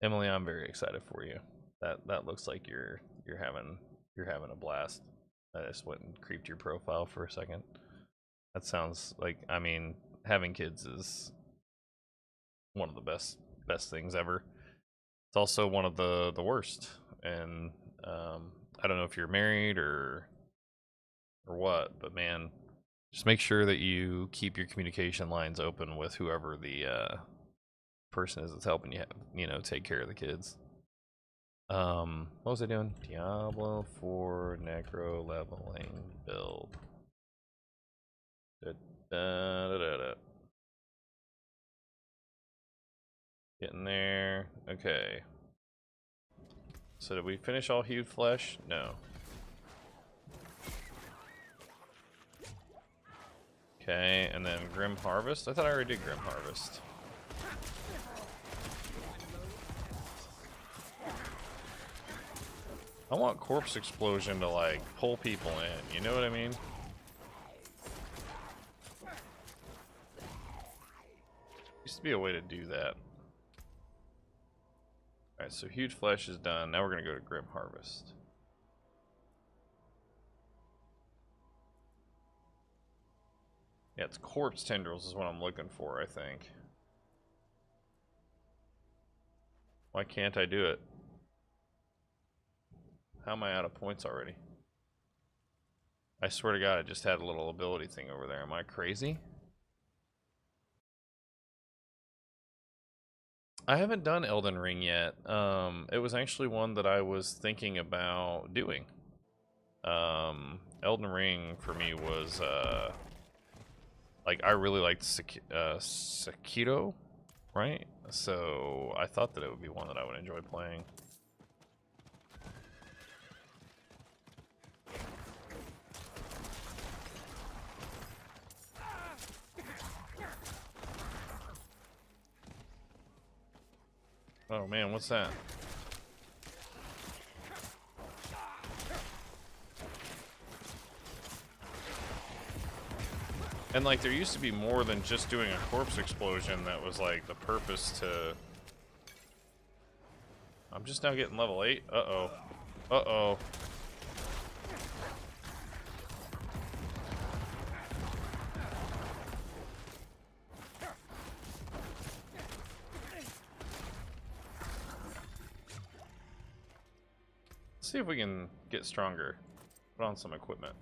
Emily, I'm very excited for you. That looks like you're having a blast. I just went and creeped your profile for a second. That sounds like, I mean, having kids is one of the best things ever. It's also one of the worst. And I don't know if you're married or what, but man, just make sure that you keep your communication lines open with whoever the person is that's helping you, take care of the kids. What was I doing? Diablo 4 necro leveling build. Da, da, da, da, da. Getting there. Okay. So did we finish all Hued Flesh? No. Okay, and then Grim Harvest? I thought I already did Grim Harvest. I want Corpse Explosion to, like, pull people in, you know what I mean? Used to be a way to do that. Alright, so Huge Flesh is done. Now we're gonna go to Grim Harvest. Yeah, it's Corpse Tendrils is what I'm looking for, I think. Why can't I do it? How am I out of points already? I swear to God, I just had a little ability thing over there. Am I crazy? I haven't done Elden Ring yet. It was actually one that I was thinking about doing. Elden Ring for me was like I really liked Sekiro, right? So I thought that it would be one that I would enjoy playing. Oh man, what's that? And like there used to be more than just doing a corpse explosion that was like the purpose to... I'm just now getting level 8. Uh-oh. Uh-oh. Let's see if we can get stronger. Put on some equipment.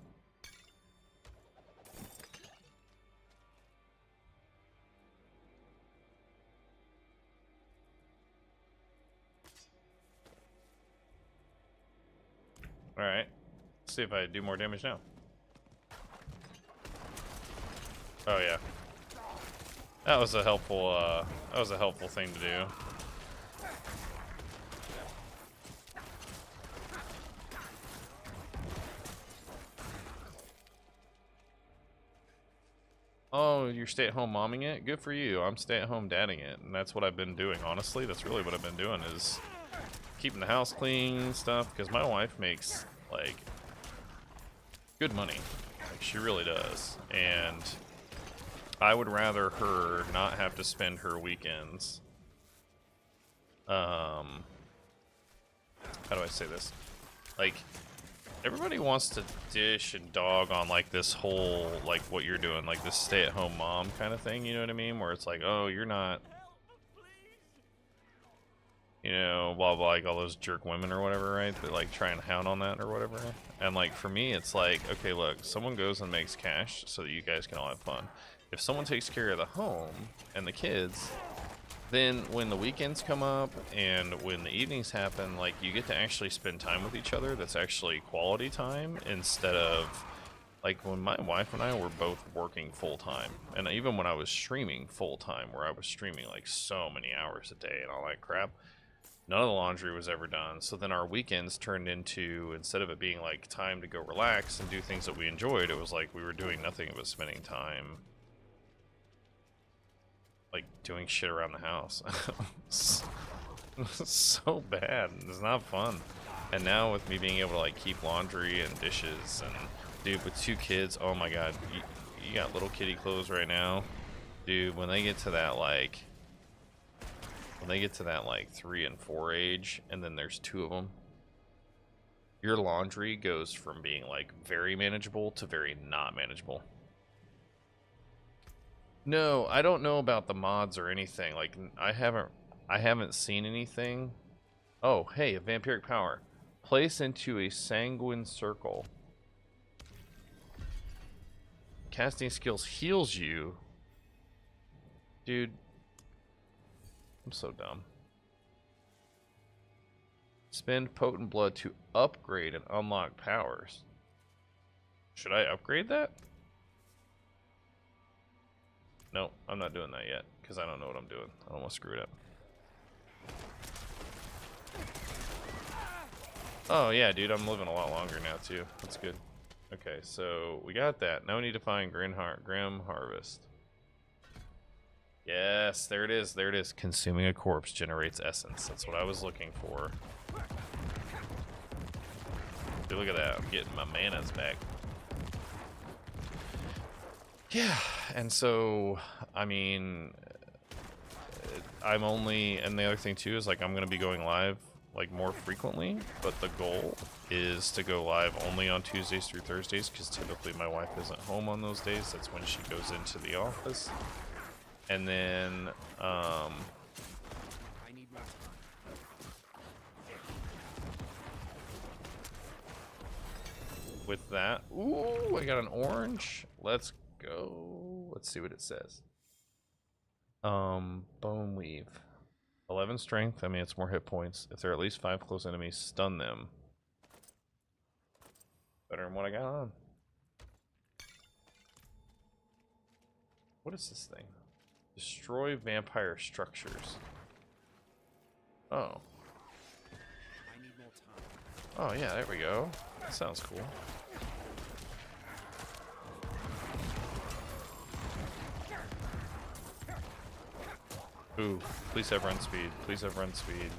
Alright. Let's see if I do more damage now. Oh yeah. That was a helpful thing to do. Oh, you're stay-at-home momming it? Good for you. I'm stay-at-home dadding it, and that's what I've been doing, honestly. That's really what I've been doing, is keeping the house clean and stuff, because my wife makes, like, good money. Like, she really does. And I would rather her not have to spend her weekends, how do I say this? Like, everybody wants to dish and dog on like this whole, like what you're doing, like this stay-at-home mom kind of thing, you know what I mean? Where it's like, oh, you're not, you know, blah blah, like all those jerk women or whatever, right? That like try and hound on that or whatever. And like for me, it's like, okay, look, someone goes and makes cash so that you guys can all have fun. If someone takes care of the home and the kids, then when the weekends come up and when the evenings happen, like you get to actually spend time with each other that's actually quality time, instead of like when my wife and I were both working full-time, and even when I was streaming full-time, where I was streaming like so many hours a day and all that crap, none of the laundry was ever done. So then our weekends turned into, instead of it being like time to go relax and do things that we enjoyed, it was like we were doing nothing but spending time like doing shit around the house. So bad. It's not fun. And now with me being able to like keep laundry and dishes, and dude, with 2 kids, oh my god, you got little kitty clothes right now, dude. When they get to that like 3 and 4 age, and then there's 2 of them, your laundry goes from being like very manageable to very not manageable. No, I don't know about the mods or anything. Like, I haven't seen anything. Oh, hey, a vampiric power. Place into a sanguine circle. Casting skills heals you. Dude, I'm so dumb. Spend potent blood to upgrade and unlock powers. Should I upgrade that? No, I'm not doing that yet because I don't know what I'm doing. I don't want to screw it up. Oh yeah, dude, I'm living a lot longer now too. That's good. Okay, so we got that. Now we need to find Grim Harvest. Yes, there it is. There it is. Consuming a corpse generates essence. That's what I was looking for. Dude, look at that. I'm getting my manas back. Yeah, and so, I mean, I'm only, and the other thing too is like I'm going to be going live like more frequently, but the goal is to go live only on Tuesdays through Thursdays because typically my wife isn't home on those days. That's when she goes into the office. And then, I need more time. with that, ooh, I got an orange. Let's go. Let's see what it says. Bone weave. 11 strength. I mean, it's more hit points. If there are at least 5 close enemies, stun them. Better than what I got on. What is this thing? Destroy vampire structures. Oh. I need more time. Oh, yeah, there we go. That sounds cool. Ooh, please have run speed. Please have run speed.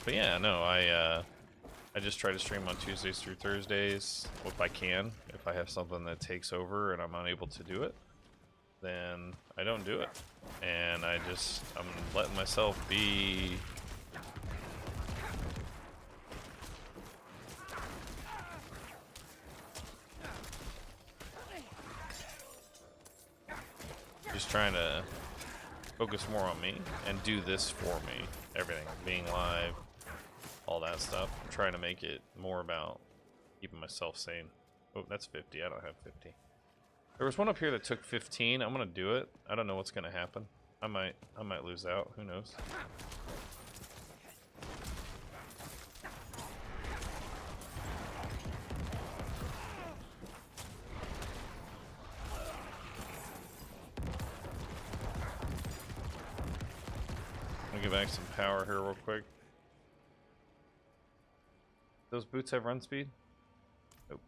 But yeah, no, I just try to stream on Tuesdays through Thursdays if I can. If I have something that takes over and I'm unable to do it, then I don't do it. And I'm letting myself be just trying to focus more on me and do this for me. Everything, being live, all that stuff. I'm trying to make it more about keeping myself sane. Oh, that's 50. I don't have 50. There was one up here that took 15. I'm gonna do it. I don't know what's gonna happen. I might lose out. Who knows? I'll get back some power here real quick. Those boots have run speed? Nope.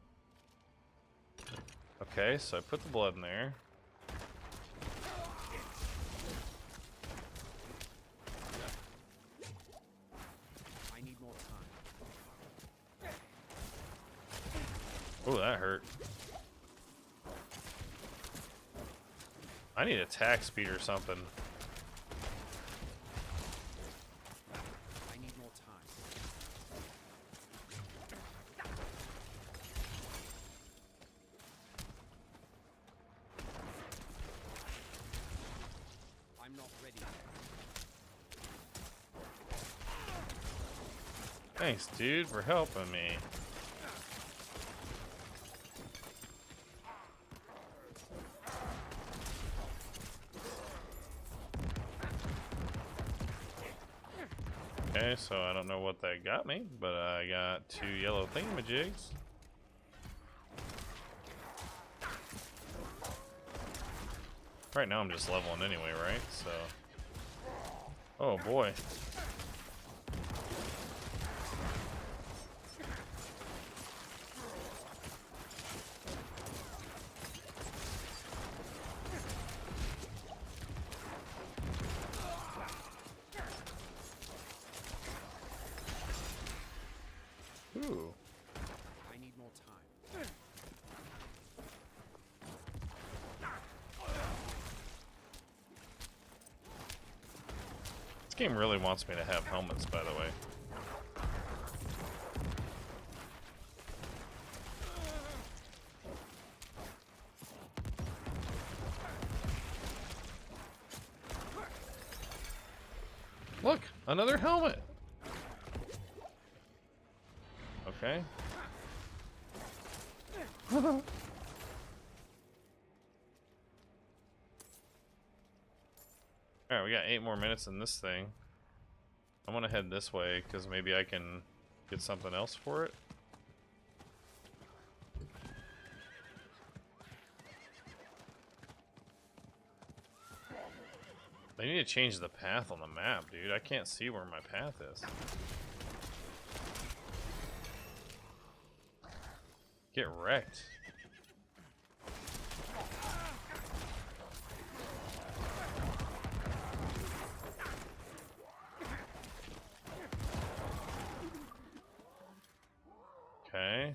Okay, so I put the blood in there. I need more time. Oh, that hurt. I need attack speed or something. I need more time. I'm not ready yet. Thanks, dude, for helping me. Okay, so I don't know what that got me, but I got 2 yellow thingamajigs. Right now I'm just leveling anyway, right? So... Oh boy. Ooh. I need more time. This game really wants me to have helmets, by the way. Look, another helmet. Okay. Alright, we got 8 more minutes in this thing. I'm gonna head this way because maybe I can get something else for it. They need to change the path on the map, dude. I can't see where my path is. Get wrecked. Okay.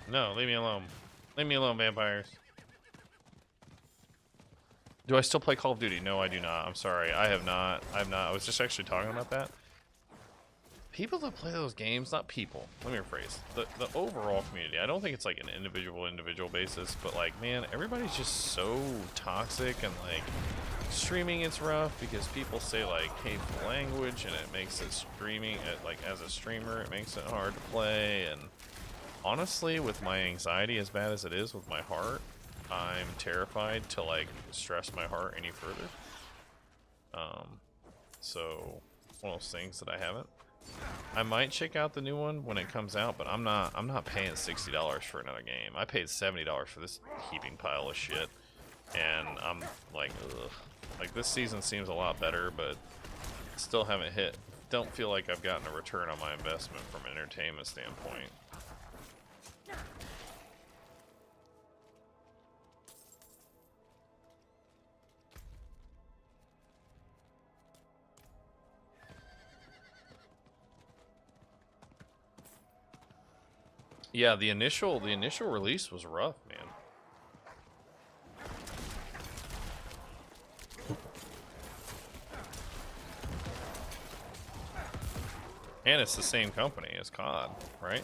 No, leave me alone. Leave me alone, vampires. Do I still play Call of Duty? No, I do not. I'm sorry. I have not. I was just actually talking about that. People that play those games, not people. Let me rephrase. The overall community. I don't think it's like an individual basis, but like, man, everybody's just so toxic and like streaming it's rough because people say like hateful language and it makes it streaming like as a streamer it makes it hard to play. And honestly, with my anxiety as bad as it is with my heart, I'm terrified to like stress my heart any further. So one of those things that I haven't. I might check out the new one when it comes out, but I'm not paying $60 for another game. I paid $70 for this heaping pile of shit, and I'm like, ugh. Like this season seems a lot better, but still haven't hit. Don't feel like I've gotten a return on my investment from an entertainment standpoint. Yeah, the initial release was rough, man. And it's the same company as COD, right?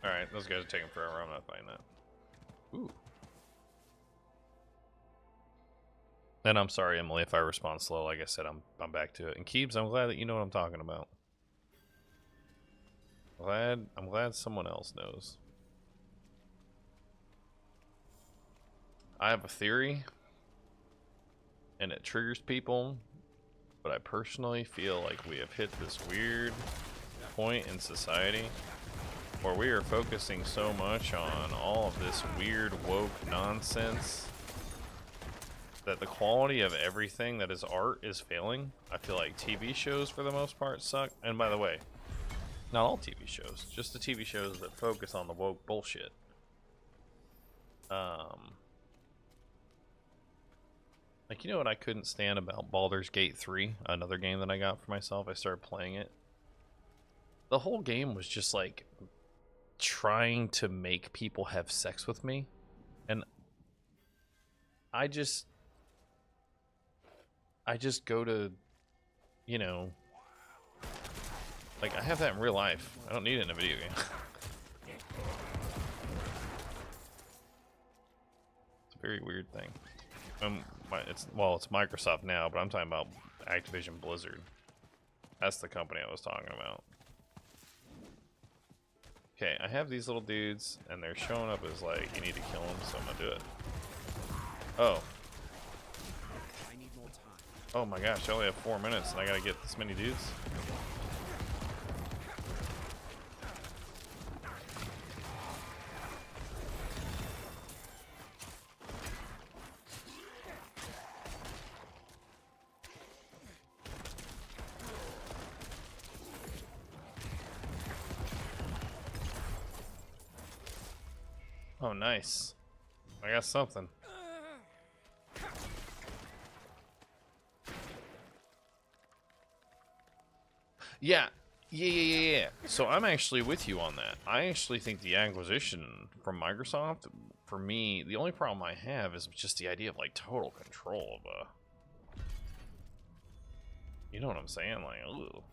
Alright, those guys are taking forever. I'm not buying that. Ooh. And I'm sorry, Emily, if I respond slow. Like I said, I'm back to it. And Keebs, I'm glad that you know what I'm talking about. I'm glad someone else knows. I have a theory, and it triggers people, but I personally feel like we have hit this weird point in society where we are focusing so much on all of this weird woke nonsense that the quality of everything that is art is failing. I feel like TV shows for the most part suck. And by the way, not all TV shows, just the TV shows that focus on the woke bullshit. Like, you know what I couldn't stand about Baldur's Gate 3, another game that I got for myself? I started playing it. The whole game was just like trying to make people have sex with me. And I just go to, you know, like I have that in real life. I don't need it in a video game. It's a very weird thing. It's Microsoft now, but I'm talking about Activision Blizzard. That's the company I was talking about. Okay, I have these little dudes, and they're showing up as like, you need to kill them, so I'm gonna do it. Oh. I need more time. Oh my gosh, I only have 4 minutes, and I gotta get this many dudes. Oh, nice. I got something. Yeah. So I'm actually with you on that. I actually think the acquisition from Microsoft, for me, the only problem I have is just the idea of like total control of you know what I'm saying? Like, ooh.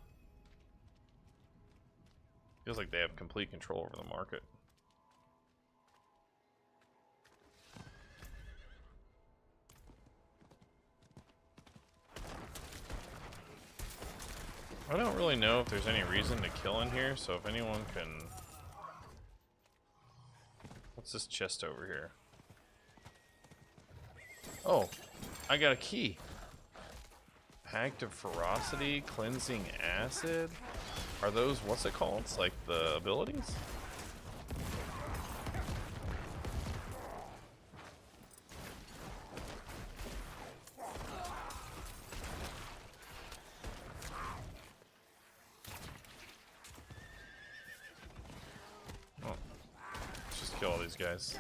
Feels like they have complete control over the market. I don't really know if there's any reason to kill in here, so if anyone can... What's this chest over here? Oh, I got a key. Pact of Ferocity, Cleansing Acid. Are those, what's it called? It's like the abilities? Oh, let's just kill all these guys.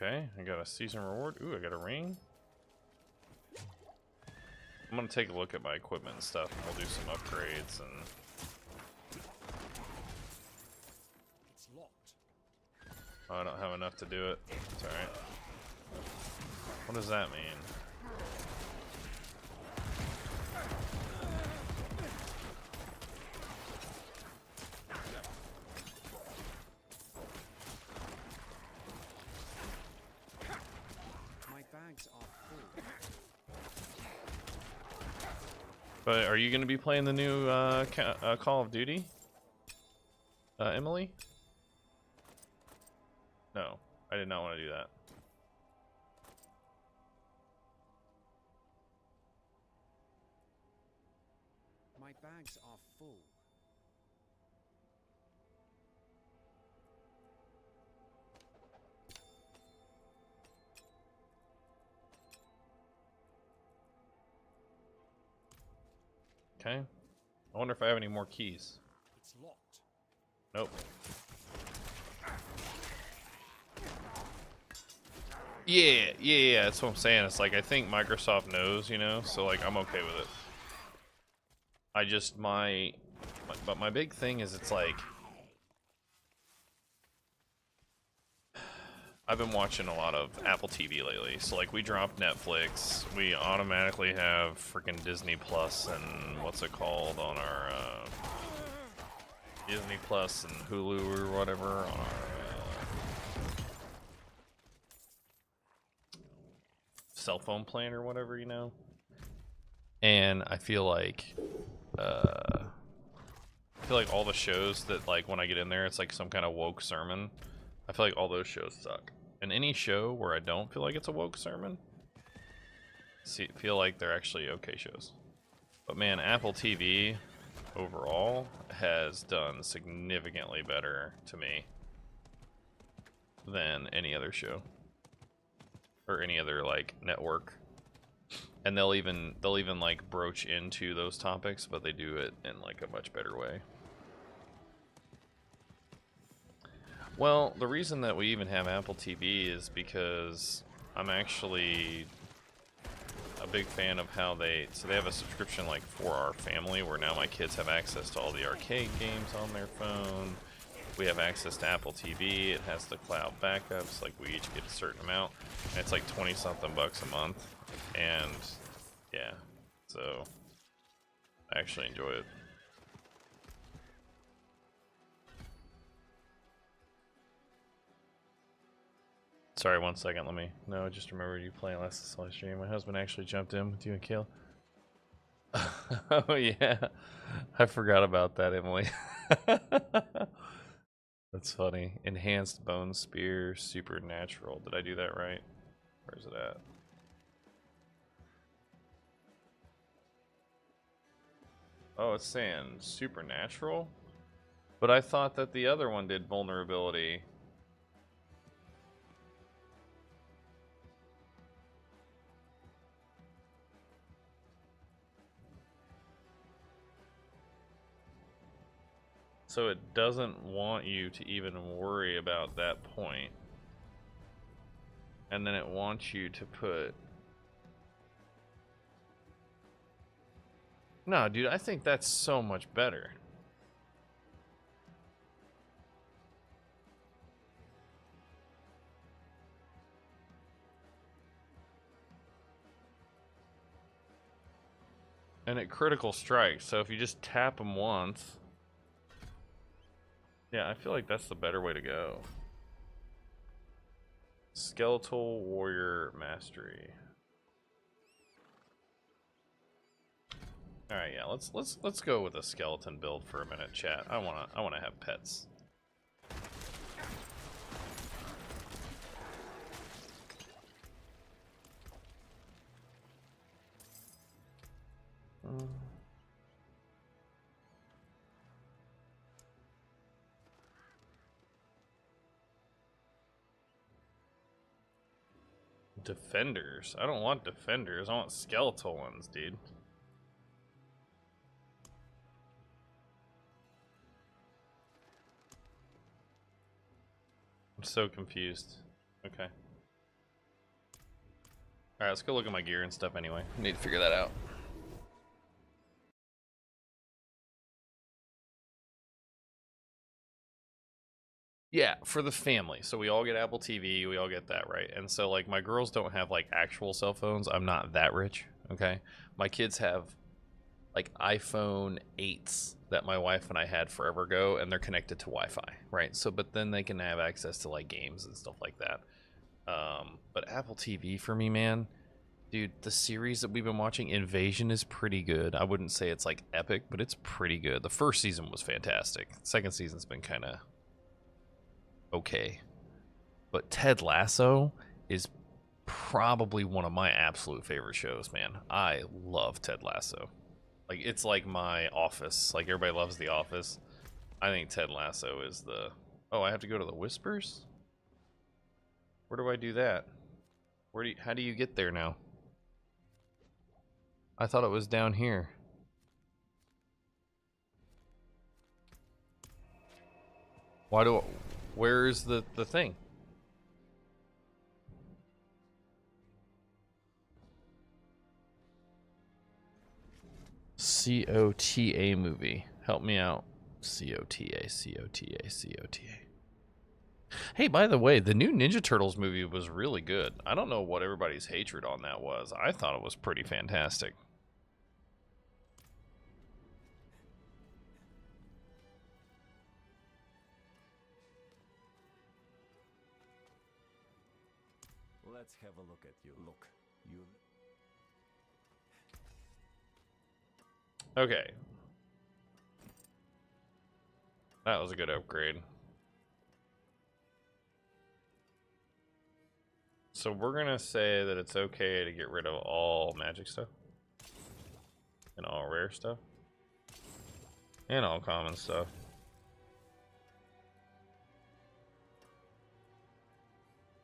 Okay, I got a season reward. Ooh, I got a ring. I'm gonna take a look at my equipment and stuff, and we'll do some upgrades and... It's locked. Oh, I don't have enough to do it. It's alright. What does that mean? My bags are full. But are you going to be playing the new Call of Duty? Emily? No, I did not want to do that. My bags are full. Okay. I wonder if I have any more keys. It's locked. Nope. Yeah, that's what I'm saying. It's like, I think Microsoft knows, you know, so like, I'm okay with it. I just, but my big thing is, it's like, I've been watching a lot of Apple TV lately, so like, we dropped Netflix, we automatically have freaking Disney Plus and what's it called on our, Disney Plus and Hulu or whatever on our, cell phone plan or whatever, you know. And I feel like all the shows that, like, when I get in there, it's like some kind of woke sermon. I feel like all those shows suck. And any show where I don't feel like it's a woke sermon, feel like they're actually okay shows. But man, Apple TV overall has done significantly better to me than any other show or any other like network. And they'll even like broach into those topics, but they do it in like a much better way. Well, the reason that we even have Apple TV is because I'm actually a big fan of how they have a subscription like for our family, where now my kids have access to all the arcade games on their phone. We have access to Apple TV. It has the cloud backups. Like, we each get a certain amount. And it's like 20 something bucks a month. And yeah, so I actually enjoy it. Sorry, 1 second. Let me. No, I just remembered you playing last stream. My husband actually jumped in with you and Kale. Oh yeah, I forgot about that, Emily. That's funny. Enhanced bone spear, supernatural. Did I do that right? Where's it at? Oh, it's saying supernatural? But I thought that the other one did vulnerability. So it doesn't want you to even worry about that point. And then it wants you to put... No, dude, I think that's so much better. And it critical strikes, so if you just tap them once, Yeah, I feel like that's the better way to go. Skeletal Warrior Mastery. All right, yeah, let's go with a skeleton build for a minute, chat. I wanna have pets. Defenders. I don't want defenders. I want skeletal ones, dude. I'm so confused. Okay. Alright, let's go look at my gear and stuff anyway. I need to figure that out. Yeah, for the family. So we all get Apple TV, we all get that, right? And so like my girls don't have like actual cell phones. I'm not that rich, okay? My kids have like iPhone 8s that my wife and I had forever ago, and they're connected to Wi-Fi, right? So but then they can have access to like games and stuff like that. But Apple TV for me, man, dude, the series that we've been watching, Invasion, is pretty good. I wouldn't say it's like epic, but it's pretty good. The first season was fantastic. The second season's been kind of okay. But Ted Lasso is probably one of my absolute favorite shows, man. I love Ted Lasso. Like, it's like my Office. Like, everybody loves The Office. I think Ted Lasso is the... Oh, I have to go to the Whispers? Where do I do that? How do you get there now? I thought it was down here. Where's the thing? COTA movie. Help me out. COTA, COTA, COTA. Hey, by the way, the new Ninja Turtles movie was really good. I don't know what everybody's hatred on that was. I thought it was pretty fantastic. Let's have a look at you. Look, you... Okay. That was a good upgrade. So we're gonna say that it's okay to get rid of all magic stuff. And all rare stuff. And all common stuff.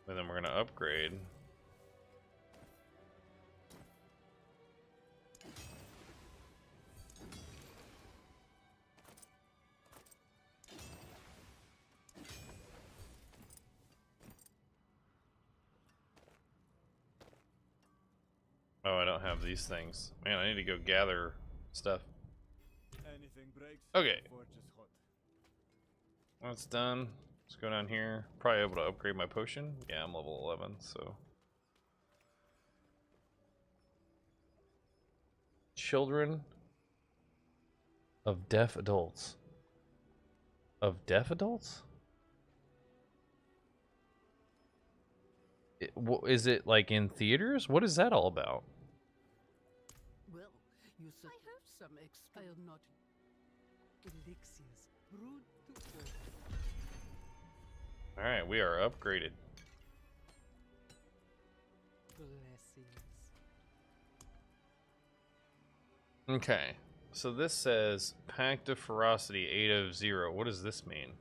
And then we're gonna upgrade. Oh, I don't have these things. Man, I need to go gather stuff. Anything breaks, Okay. forge is hot. That's done. Let's go down here. Probably able to upgrade my potion. Yeah, I'm level 11, so. Children of deaf adults. Of deaf adults? Is it like in theaters? What is that all about? Well, you said I have some expired not elixirs brewed to order. Alright, we are upgraded. Blessings. Okay. So this says Pact of Ferocity 8 of 0. What does this mean?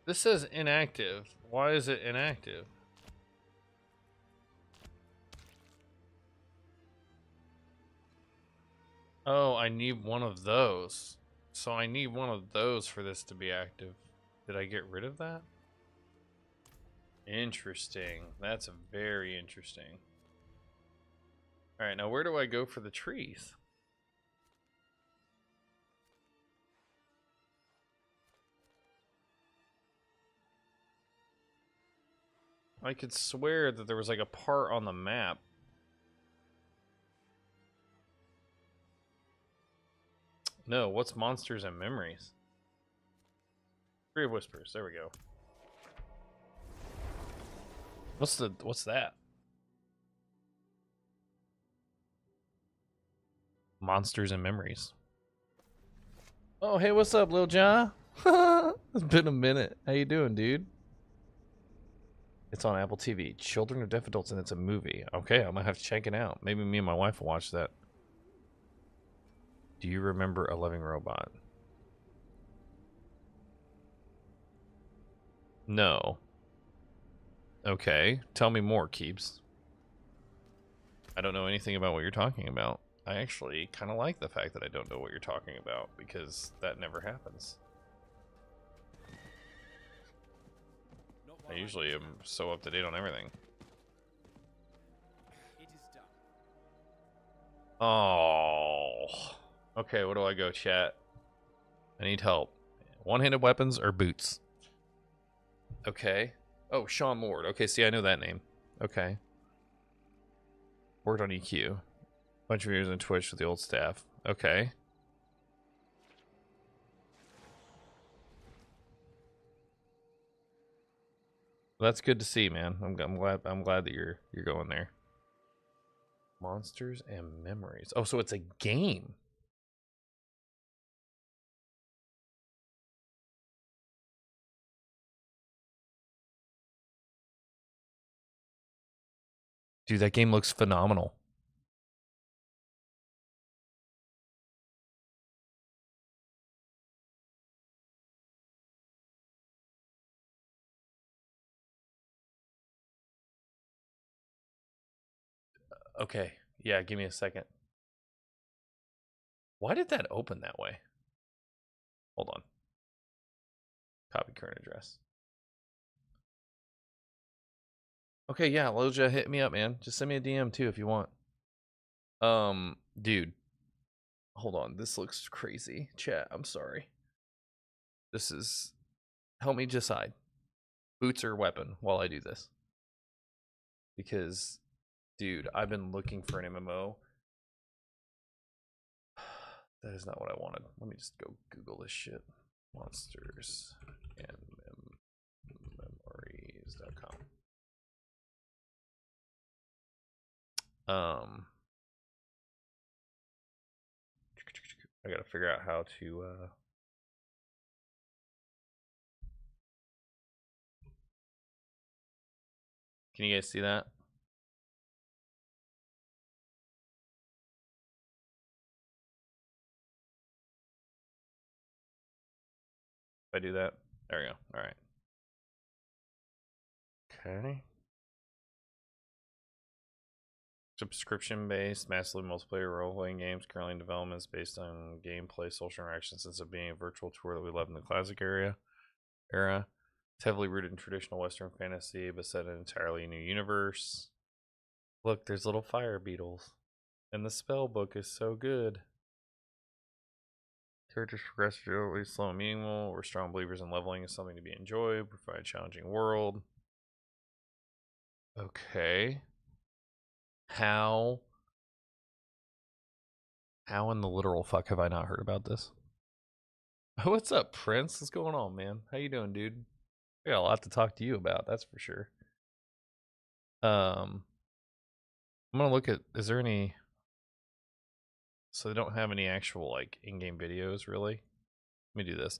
This says inactive. Why is it inactive? Oh, I need one of those. So I need one of those for this to be active. Did I get rid of that? Interesting. That's very interesting. Alright, now where do I go for the trees? I could swear that there was like a part on the map. No, what's Monsters and Memories? Tree of Whispers. There we go. What's that? Monsters and Memories. Oh, hey, what's up, Lil John? It's been a minute. How you doing, dude? It's on Apple TV. Children of Deaf Adults, and it's a movie. Okay, I might have to check it out. Maybe me and my wife will watch that. Do you remember A Loving Robot? No. Okay, tell me more, Keeps. I don't know anything about what you're talking about. I actually kind of like the fact that I don't know what you're talking about, because that never happens. I usually am so up to date on everything. It is done. Oh. Okay, where do I go, chat? I need help. One-handed weapons or boots? Okay. Oh, Sean Lord. Okay, see, I know that name. Okay. Worked on EQ. Bunch of years on Twitch with the old staff. Okay. That's good to see, man. I'm glad that you're going there. Monsters and Memories. Oh, so it's a game. Dude, that game looks phenomenal. Okay. Yeah, give me a second. Why did that open that way? Hold on. Copy current address. Okay, yeah, Loja, hit me up, man. Just send me a DM too if you want. Dude. Hold on. This looks crazy. Chat, I'm sorry. This is... Help me decide. Boots or weapon while I do this. Because, dude, I've been looking for an MMO. That is not what I wanted. Let me just go Google this shit. Monsters and memories.com. I gotta figure out how to can you guys see that? If I do that, there we go. All right. Okay. Subscription-based, massively multiplayer role-playing games currently in development is based on gameplay, social interactions instead of being a virtual tour that we love in the classic era. It's heavily rooted in traditional Western fantasy, but set in an entirely new universe. Look, there's little fire beetles. And the spell book is so good. Characters progress really slow and meaningful. We're strong believers in leveling is something to be enjoyed. Provide a challenging world. Okay. How in the literal fuck have I not heard about this? What's up, Prince? What's going on, man? How you doing, dude? I got a lot to talk to you about, that's for sure. I'm gonna look at, is there any, so they don't have any actual like in-game videos really? Let me do this.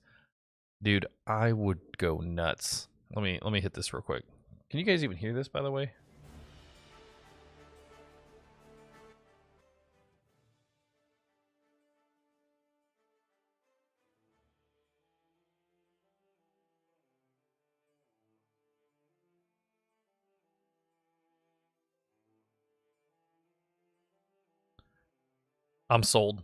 Dude, I would go nuts. Let me hit this real quick. Can you guys even hear this, by the way? I'm sold.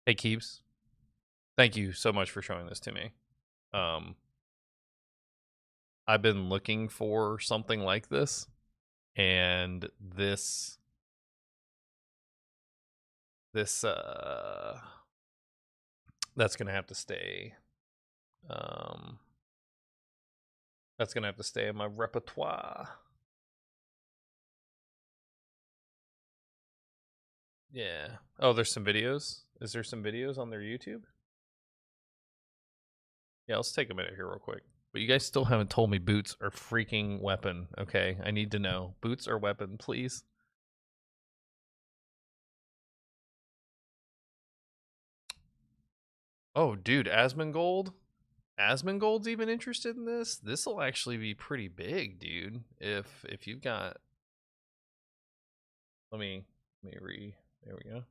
Hey, Keeps. Thank you so much for showing this to me. I've been looking for something like this, and this that's gonna have to stay. That's gonna have to stay in my repertoire. Yeah. Oh, there's some videos. Is there some videos on their YouTube? Yeah, let's take a minute here real quick. But you guys still haven't told me boots are freaking weapon. Okay, I need to know. Boots are weapon, please. Oh, dude, Asmongold? Asmongold's even interested in this? This'll actually be pretty big, dude. If you've got let me there we go.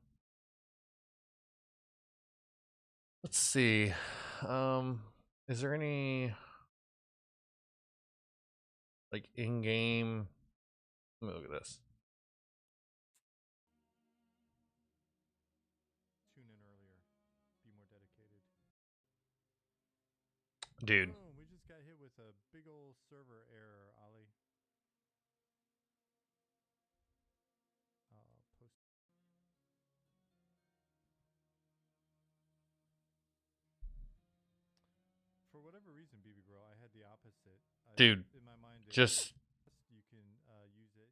Let's see. Is there any like in-game? Let me look at this. Tune in earlier. Be more dedicated. Dude, Boom, we just got hit with a big old server error, Ollie. Post. For whatever reason, BB Bro, I had the opposite. dude, In my mind, just you can use it.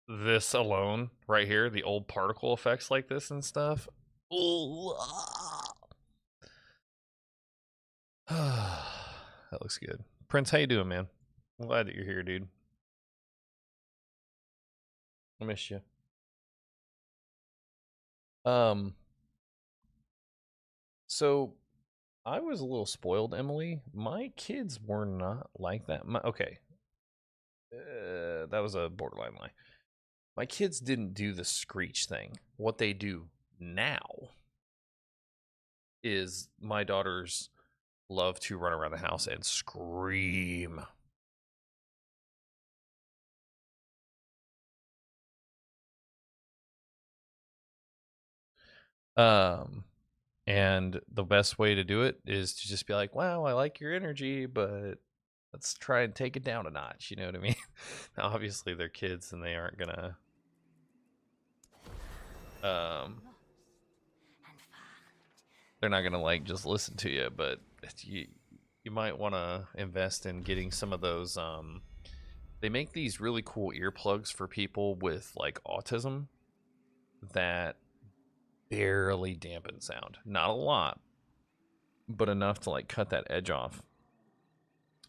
this alone right here, the old particle effects like this and stuff. Ooh, that looks good. Prince, how you doing, man? I'm glad that you're here, dude. I miss you. So I was a little spoiled, Emily. My kids were not like that. Okay, that was a borderline lie. My kids didn't do the screech thing. What they do now is my daughters love to run around the house and scream. And the best way to do it is to just be like, wow, I like your energy, but let's try and take it down a notch. You know what I mean? Now, obviously, they're kids and they aren't gonna. They're not gonna like just listen to you, but you might want to invest in getting some of those. They make these really cool earplugs for people with like autism that barely dampen sound. Not a lot, but enough to like cut that edge off.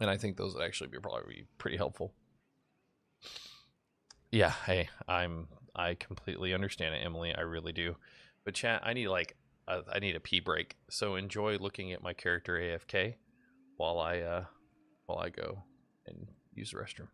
And I think those would actually probably be pretty helpful. Yeah, hey, I completely understand it, Emily. I really do. But chat, I need I need a pee break. So enjoy looking at my character AFK while I go and use the restroom.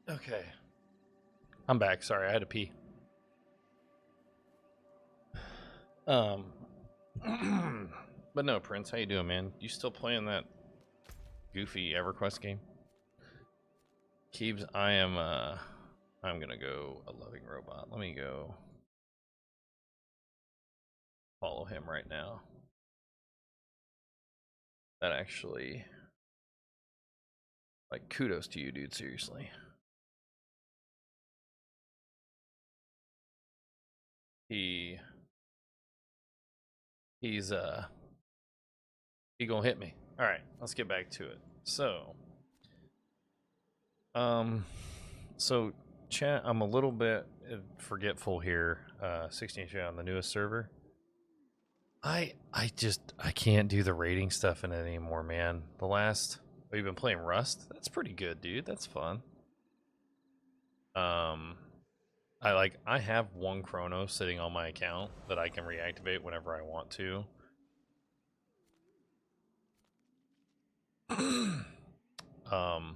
Okay. I'm back. Sorry, I had to pee. But no, Prince, how you doing, man? You still playing that goofy EverQuest game? Keebs, I'm gonna go a loving robot. Let me go follow him right now. That actually, like, kudos to you, dude, seriously. He's he gonna hit me. All right, let's get back to it. So, chat, I'm a little bit forgetful here. 16 on the newest server. I can't do the rating stuff in it anymore, man. We've been playing Rust. That's pretty good, dude. That's fun. I have one chrono sitting on my account that I can reactivate whenever I want to. um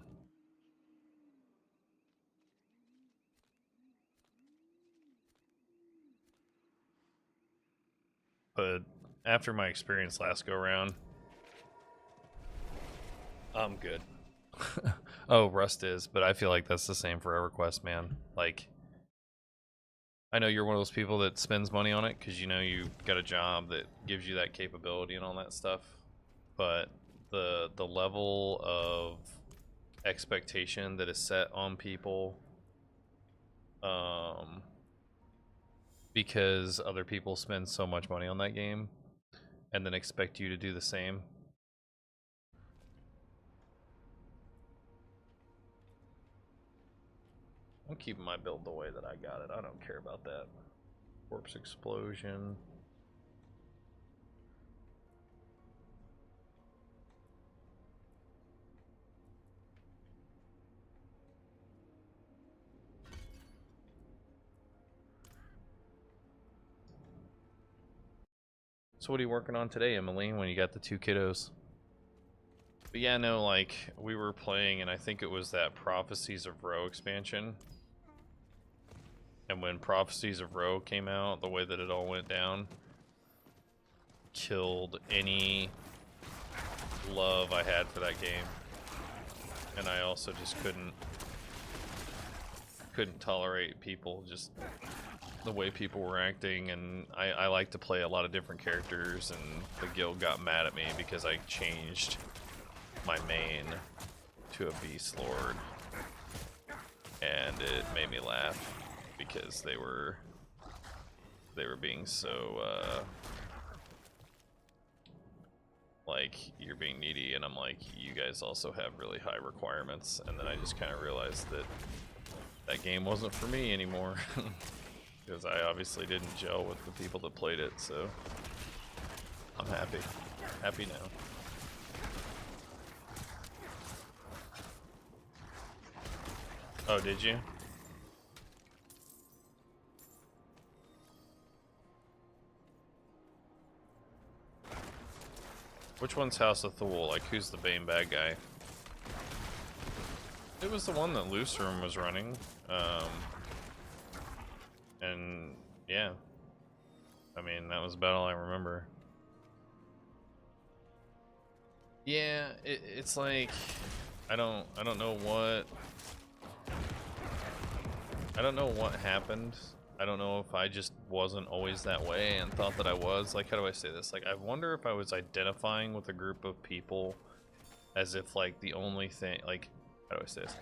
but after my experience last go around, I'm good. Oh, Rust is, but I feel like that's the same for EverQuest, man. Like, I know you're one of those people that spends money on it because you know you got a job that gives you that capability and all that stuff. But the level of expectation that is set on people, because other people spend so much money on that game, and then expect you to do the same. I'm keeping my build the way that I got it. I don't care about that. Corpse explosion. So what are you working on today, Emily, when you got the two kiddos? But yeah, no, like, we were playing, and I think it was that Prophecies of Roe expansion. And when Prophecies of Roe came out, the way that it all went down killed any love I had for that game. And I also just couldn't tolerate people, just the way people were acting, and I like to play a lot of different characters, and the guild got mad at me because I changed my main to a Beast Lord, and it made me laugh because they were being so like, you're being needy, and I'm like, you guys also have really high requirements. And then I just kind of realized that that game wasn't for me anymore. Because I obviously didn't gel with the people that played it, so I'm happy now. Oh, did you? Which one's House of Thule? Like, who's the Bane bad guy? It was the one that Lucerum was running. And yeah, I mean, that was about all I remember. Yeah, it's like, I don't know what happened. I don't know if I just wasn't always that way and thought that I was. Like, how do I say this? Like, I wonder if I was identifying with a group of people as if, like, the only thing, like, how do I say this?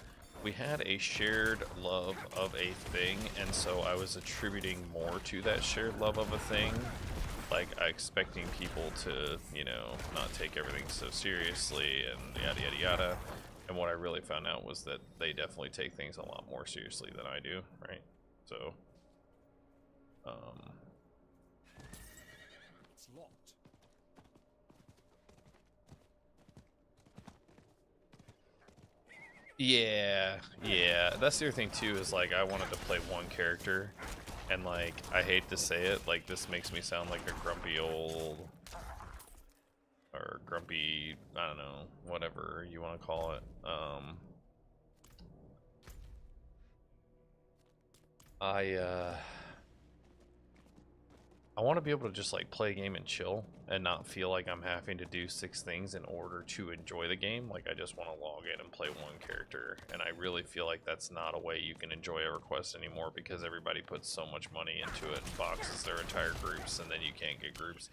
We had a shared love of a thing, and so I was attributing more to that shared love of a thing. Like, expecting people to, you know, not take everything so seriously and yada yada yada. And what I really found out was that they definitely take things a lot more seriously than I do, right? So, It's locked. yeah, that's the other thing too, is like, I wanted to play one character, and like, I hate to say it, like, this makes me sound like a grumpy old, or grumpy, I don't know, whatever you want to call it, I I want to be able to just like play a game and chill and not feel like I'm having to do 6 things in order to enjoy the game. Like I just want to log in and play one character, and I really feel like that's not a way you can enjoy EverQuest anymore because everybody puts so much money into it and boxes their entire groups, and then you can't get groups.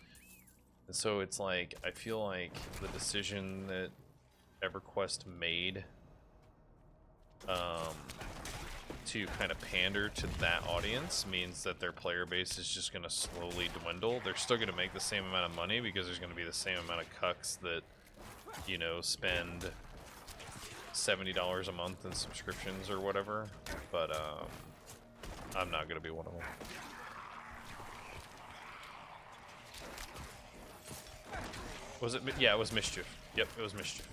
And so it's like I feel like the decision that EverQuest made to kind of pander to that audience means that their player base is just going to slowly dwindle. They're still going to make the same amount of money because there's going to be the same amount of cucks that, you know, spend $70 a month in subscriptions or whatever, but I'm not going to be one of them. Was it? Yeah, it was Mischief. Yep, it was Mischief.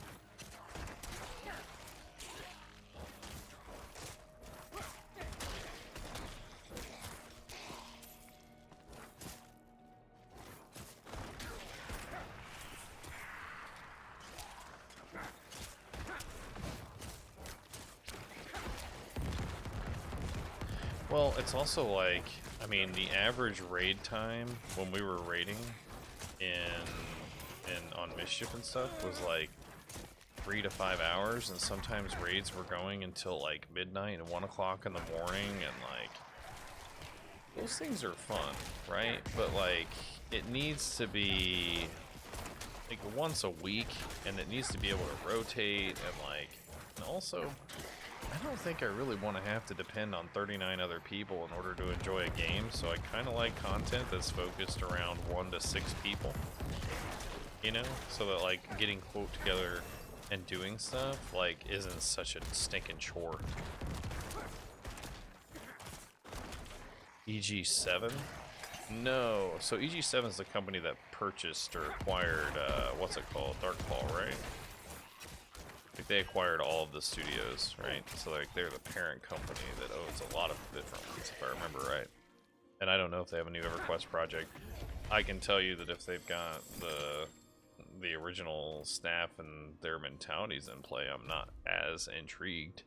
Well, it's also like, I mean, the average raid time when we were raiding on Mischief and stuff was like 3 to 5 hours, and sometimes raids were going until like midnight and 1 o'clock in the morning, and like those things are fun, right? But like it needs to be like once a week, and it needs to be able to rotate, and also I don't think I really want to have to depend on 39 other people in order to enjoy a game, so I kind of like content that's focused around 1 to 6 people. You know? So that like getting quote together and doing stuff like isn't such a stinking chore. EG7? No. So EG7 is the company that purchased or acquired, what's it called? Darkfall, right? Like they acquired all of the studios, right? So like they're the parent company that owns a lot of different ones, if I remember right. And I don't know if they have a new EverQuest project. I can tell you that if they've got the original staff and their mentalities in play, I'm not as intrigued.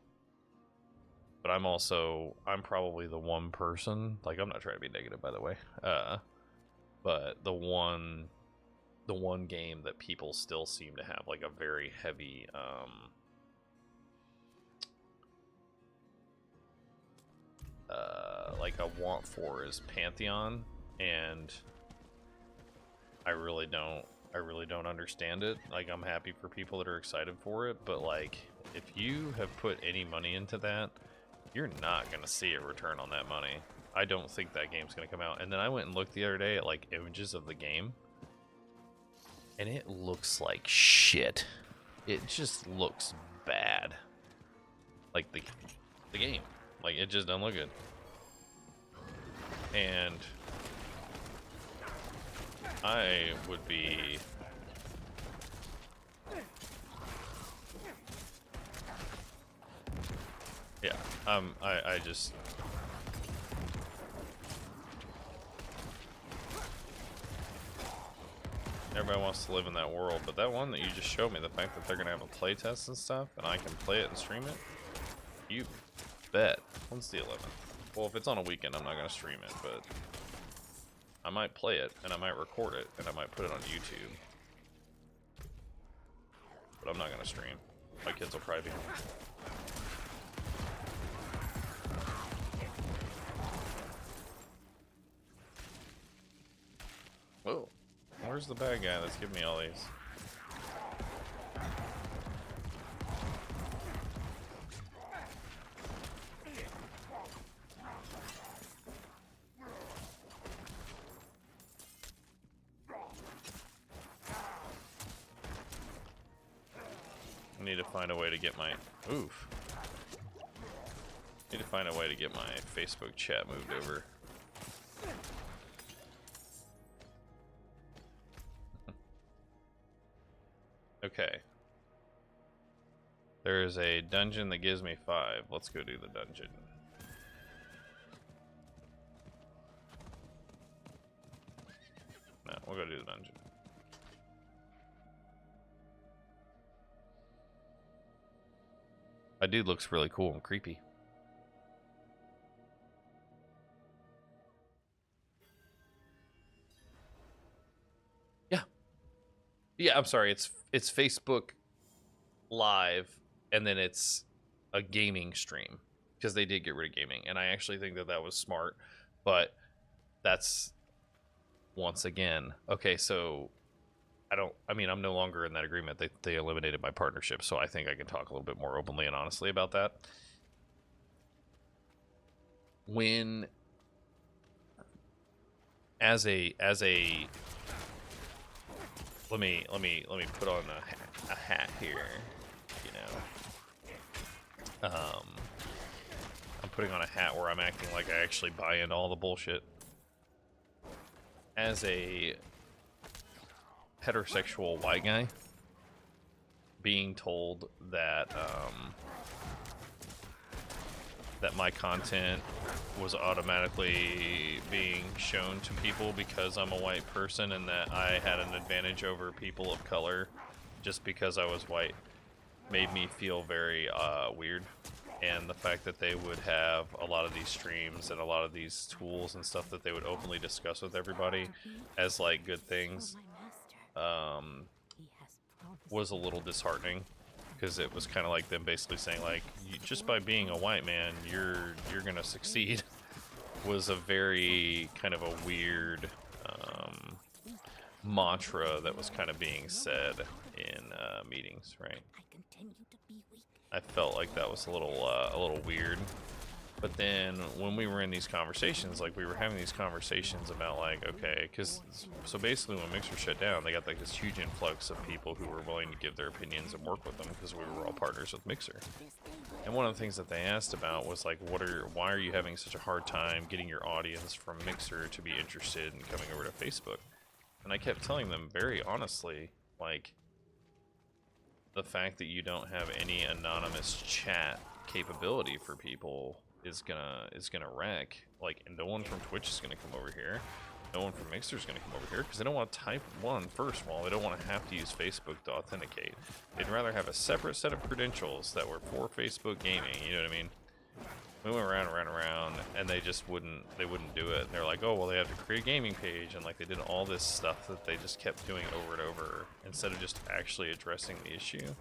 But I'm probably the one person, like I'm not trying to be negative by the way, but the one game that people still seem to have like a very heavy like a want for is Pantheon, and I really don't understand it. Like I'm happy for people that are excited for it, but like if you have put any money into that, you're not gonna see a return on that money. I don't think that game's gonna come out. And then I went and looked the other day at like images of the game, and it looks like shit. It just looks bad. Like the game. Like it just doesn't look good. And I would be yeah, I just everybody wants to live in that world, but that one that you just showed me, the fact that they're gonna have a play test and stuff, and I can play it and stream it, you bet. When's the 11th? Well, if it's on a weekend, I'm not gonna stream it, but I might play it, and I might record it, and I might put it on YouTube. But I'm not gonna stream. My kids will probably be home. Whoa. Where's the bad guy that's giving me all these? I need to find a way to get my... Oof. Need to find a way to get my Facebook chat moved over. Okay. There is a dungeon that gives me 5. Let's go do the dungeon. No, we'll go do the dungeon. That dude looks really cool and creepy. Yeah, I'm sorry. It's Facebook Live, and then it's a gaming stream because they did get rid of gaming, and I actually think that that was smart. But that's once again okay. So I don't. I mean, I'm no longer in that agreement. They eliminated my partnership, so I think I can talk a little bit more openly and honestly about that. When as a let me put on a hat here, you know. I'm putting on a hat where I'm acting like I actually buy into all the bullshit. As a heterosexual white guy, being told that that my content was automatically being shown to people because I'm a white person and that I had an advantage over people of color just because I was white made me feel very weird. And the fact that they would have a lot of these streams and a lot of these tools and stuff that they would openly discuss with everybody as like good things was a little disheartening, because it was kind of like them basically saying like, just by being a white man you're gonna succeed was a very kind of a weird mantra that was kind of being said in meetings, right? I felt like that was a little weird. But then when we were in these conversations, like we were having these conversations about like, okay, because so basically when Mixer shut down, they got like this huge influx of people who were willing to give their opinions and work with them because we were all partners with Mixer. And one of the things that they asked about was like, why are you having such a hard time getting your audience from Mixer to be interested in coming over to Facebook? And I kept telling them very honestly, like, the fact that you don't have any anonymous chat capability for people is gonna wreck. Like, and no one from Twitch is gonna come over here. No one from Mixer is gonna come over here because they don't want to type first of all. They don't want to have to use Facebook to authenticate. They'd rather have a separate set of credentials that were for Facebook gaming. You know what I mean? We went around, and they just wouldn't do it. They're like, oh, well, they have to create a gaming page, and like they did all this stuff that they just kept doing over and over instead of just actually addressing the issue.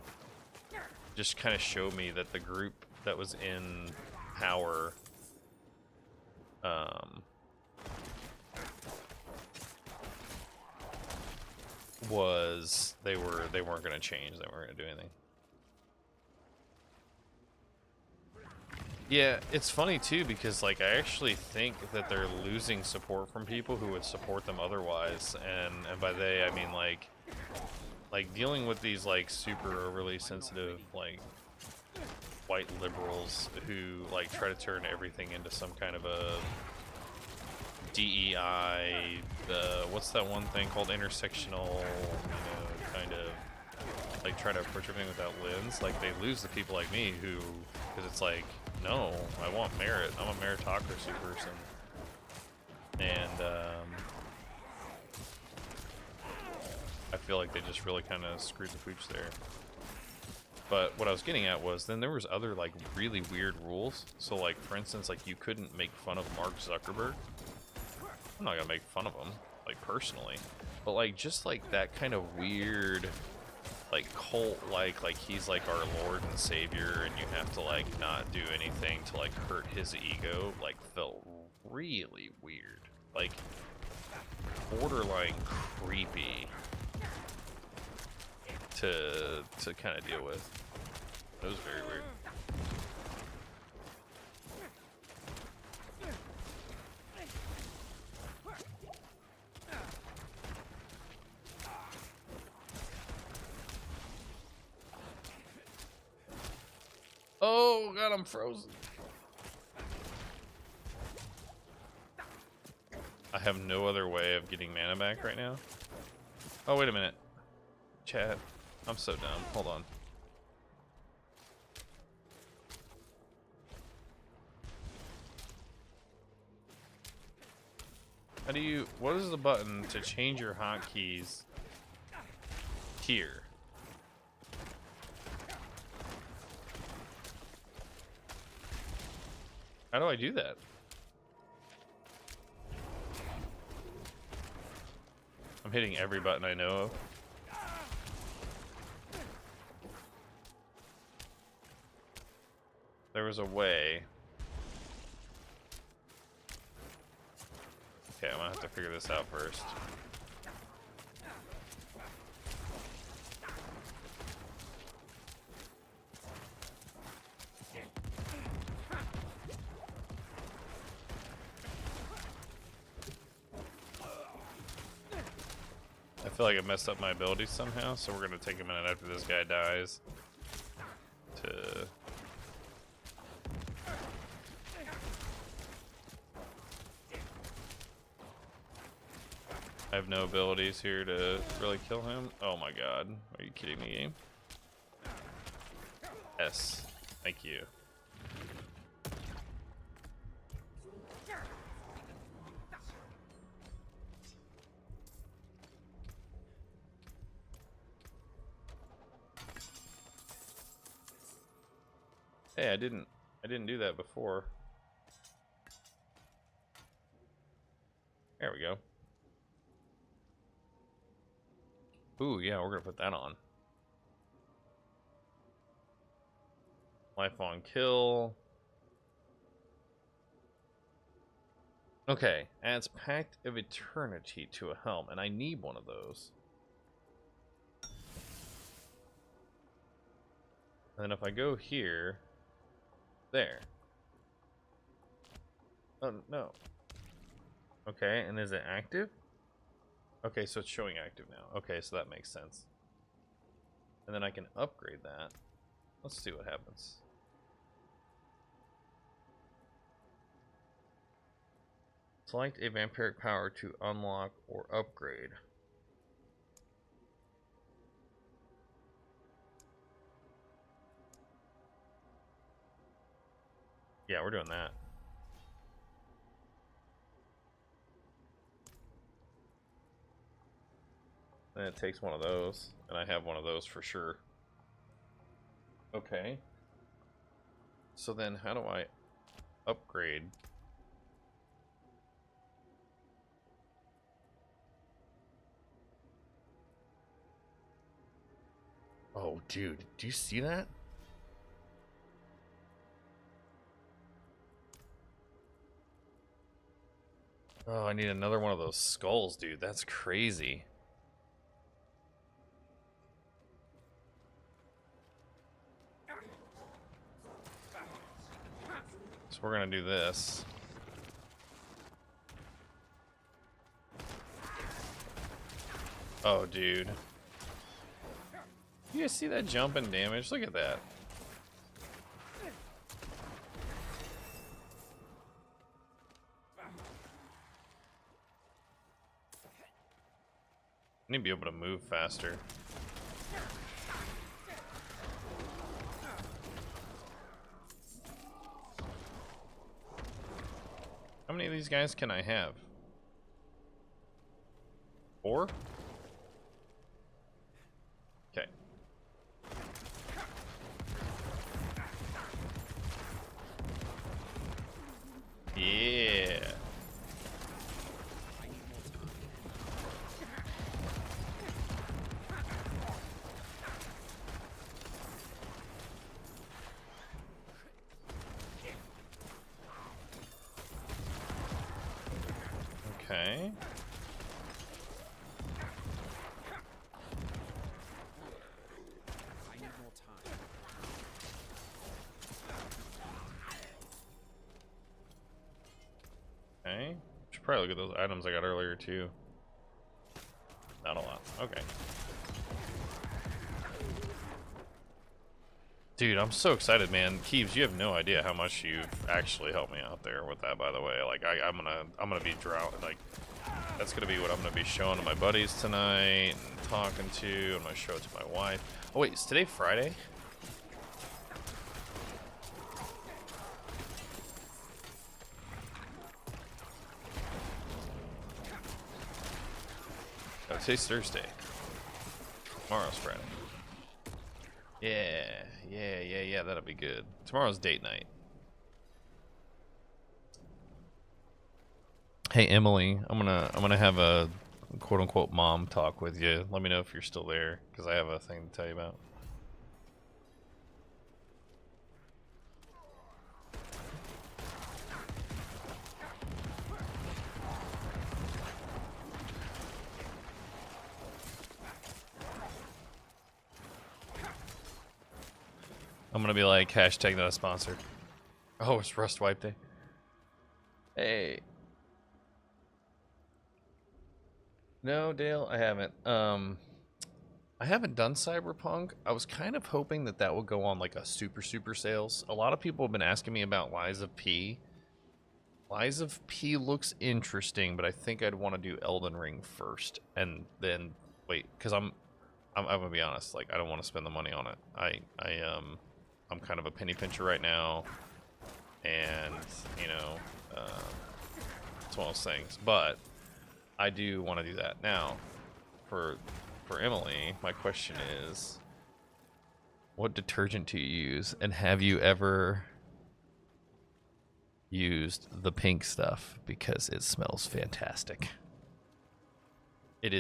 Just kind of showed me that the group that was in power they weren't going to change. They weren't going to do anything. Yeah, it's funny too because like I actually think that they're losing support from people who would support them otherwise, and by they I mean like dealing with these like super overly sensitive like white liberals who like try to turn everything into some kind of a DEI, what's that one thing called, intersectional, kind of like try to approach everything with that lens. Like they lose the people like me who, because it's like, no, I want merit. I'm a meritocracy person. And I feel like they just really kind of screwed the pooch there. But what I was getting at was then there was other like really weird rules. So like for instance, like you couldn't make fun of Mark Zuckerberg. I'm not gonna make fun of him, like personally, but like just like that kind of weird like cult like he's like our Lord and Savior and you have to like not do anything to like hurt his ego, like felt really weird, like borderline creepy to kind of deal with. It was very weird. Oh god, I'm frozen. I have no other way of getting mana back right now. Oh, wait a minute. Chat. I'm so dumb. Hold on. How do you... What is the button to change your hotkeys here? How do I do that? I'm hitting every button I know of. there was a way. Okay, I'm gonna have to figure this out first. I feel like I messed up my abilities somehow, so we're gonna take a minute after this guy dies to... I have no abilities here to really kill him. Oh my god. Are you kidding me, game? Yes. Thank you. Hey, I didn't do that before. There we go. Ooh, yeah, we're gonna put that on. Lifelong kill. Okay, adds Pact of Eternity to a helm, and I need one of those. And then if I go here, there. Oh, no. Okay, and is it active? Okay, so it's showing active now. Okay, so that makes sense. And then I can upgrade that. Let's see what happens. Select a vampiric power to unlock or upgrade. Yeah, we're doing that. And it takes one of those, and I have one of those for sure. Okay. So then how do I upgrade? Oh, dude, do you see that? Oh, I need another one of those skulls, dude. That's crazy. So we're gonna do this. Oh, dude. You guys see that jump in damage? Look at that. I need to be able to move faster. How many of these guys can I have? 4? Okay. Yeah. Okay. I need more time. Okay. Should probably look at those items I got earlier too. Not a lot. Okay. Dude, I'm so excited, man. Keeves, you have no idea how much you've actually helped me out there with that, by the way. Like, I'm gonna be like, that's gonna be what I'm gonna be showing to my buddies tonight and talking to. I'm gonna show it to my wife. Oh wait, is today Friday? Oh, today's Thursday. Tomorrow's Friday. Yeah, that'll be good. Tomorrow's date night. Hey Emily, I'm gonna have a quote unquote mom talk with you. Let me know if you're still there, because I have a thing to tell you about. I'm gonna be like hashtag not a sponsor. Oh, it's Rust Wipe Day. Hey. No, Dale, I haven't. I haven't done Cyberpunk. I was kind of hoping that that would go on like a super sales. A lot of people have been asking me about Lies of P. Lies of P looks interesting, but I think I'd want to do Elden Ring first, and then wait, because I'm gonna be honest. Like, I don't want to spend the money on it. I'm kind of a penny pincher right now, and you know, it's one of those things. But I do want to do that now. For Emily, my question is, what detergent do you use, and have you ever used the pink stuff? Because it smells fantastic. It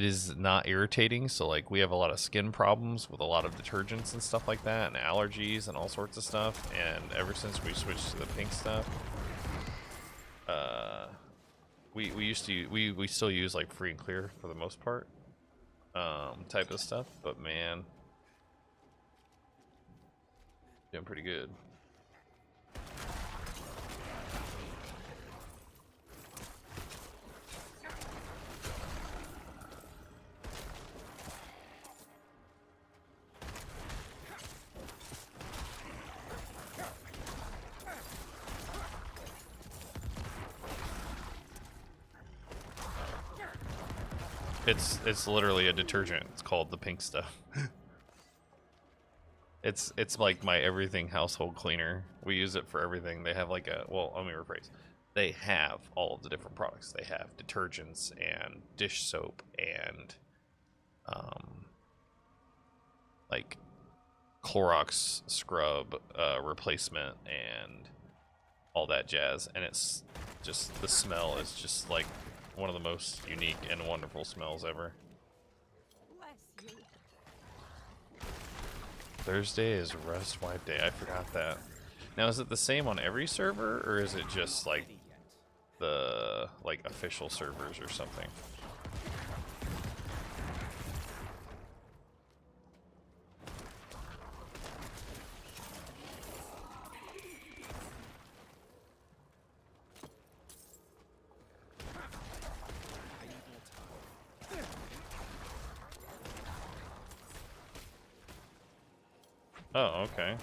is not irritating, so like we have a lot of skin problems with a lot of detergents and stuff like that, and allergies and all sorts of stuff, and ever since we switched to the pink stuff, we still use like free and clear for the most part, type of stuff, but man, doing pretty good. It's literally a detergent. It's called the pink stuff. It's like my everything household cleaner. We use it for everything. They have like a, well, let me rephrase. They have all of the different products. They have detergents and dish soap and like Clorox scrub replacement and all that jazz. And it's just, the smell is just like one of the most unique and wonderful smells ever. Bless you. Thursday is Rust Wipe Day. I forgot that. Now, is it the same on every server, or is it just like the official servers or something? Oh, okay.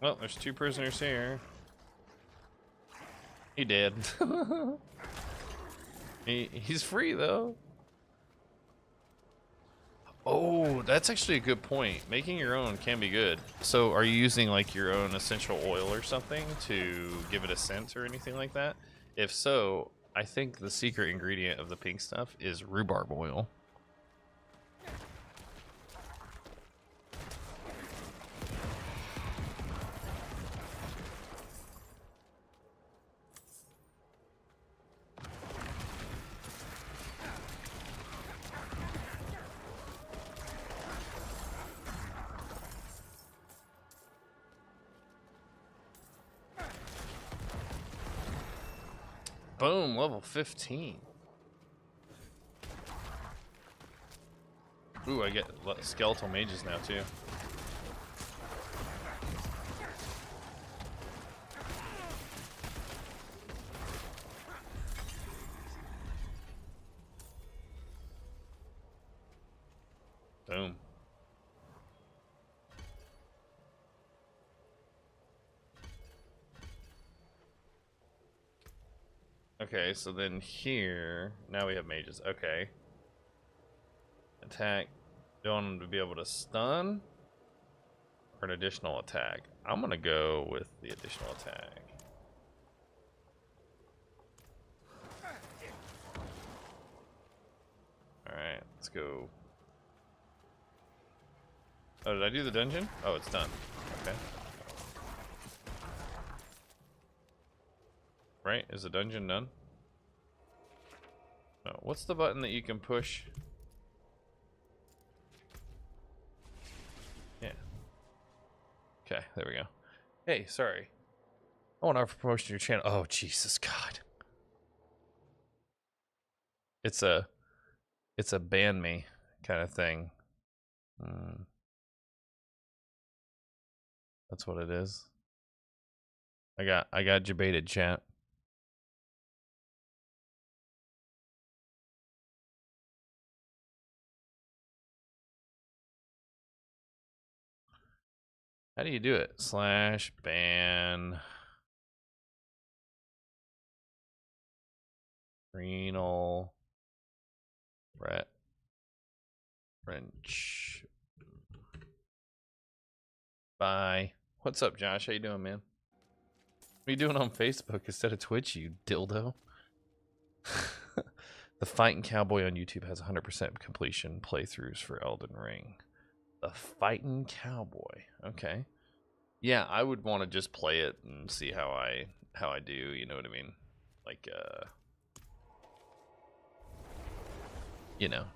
Well, there's 2 prisoners here. He did. He's free though. Oh, that's actually a good point. Making your own can be good. So are you using like your own essential oil or something to give it a scent or anything like that? If so, I think the secret ingredient of the pink stuff is rhubarb oil. Boom, level 15. Ooh, I get skeletal mages now too. Boom. Okay, so then here, now we have mages. Okay. Attack. Don't want them to be able to stun or an additional attack. I'm gonna go with the additional attack. Alright, let's go. Oh, did I do the dungeon? Oh, it's done. Okay. Right? Is the dungeon done? Oh, what's the button that you can push? Yeah. Okay, there we go. Hey, sorry. I want to offer promotion to your channel. Oh, Jesus God. It's a ban me kind of thing. That's what it is. I got debated, chat. How do you do it? /ban renal wrench. Bye. What's up, Josh? How you doing, man? What are you doing on Facebook instead of Twitch, you dildo? The Fighting Cowboy on YouTube has 100% completion playthroughs for Elden Ring. The Fighting Cowboy. Okay. Yeah, I would want to just play it and see how I do, you know what I mean? Like you know.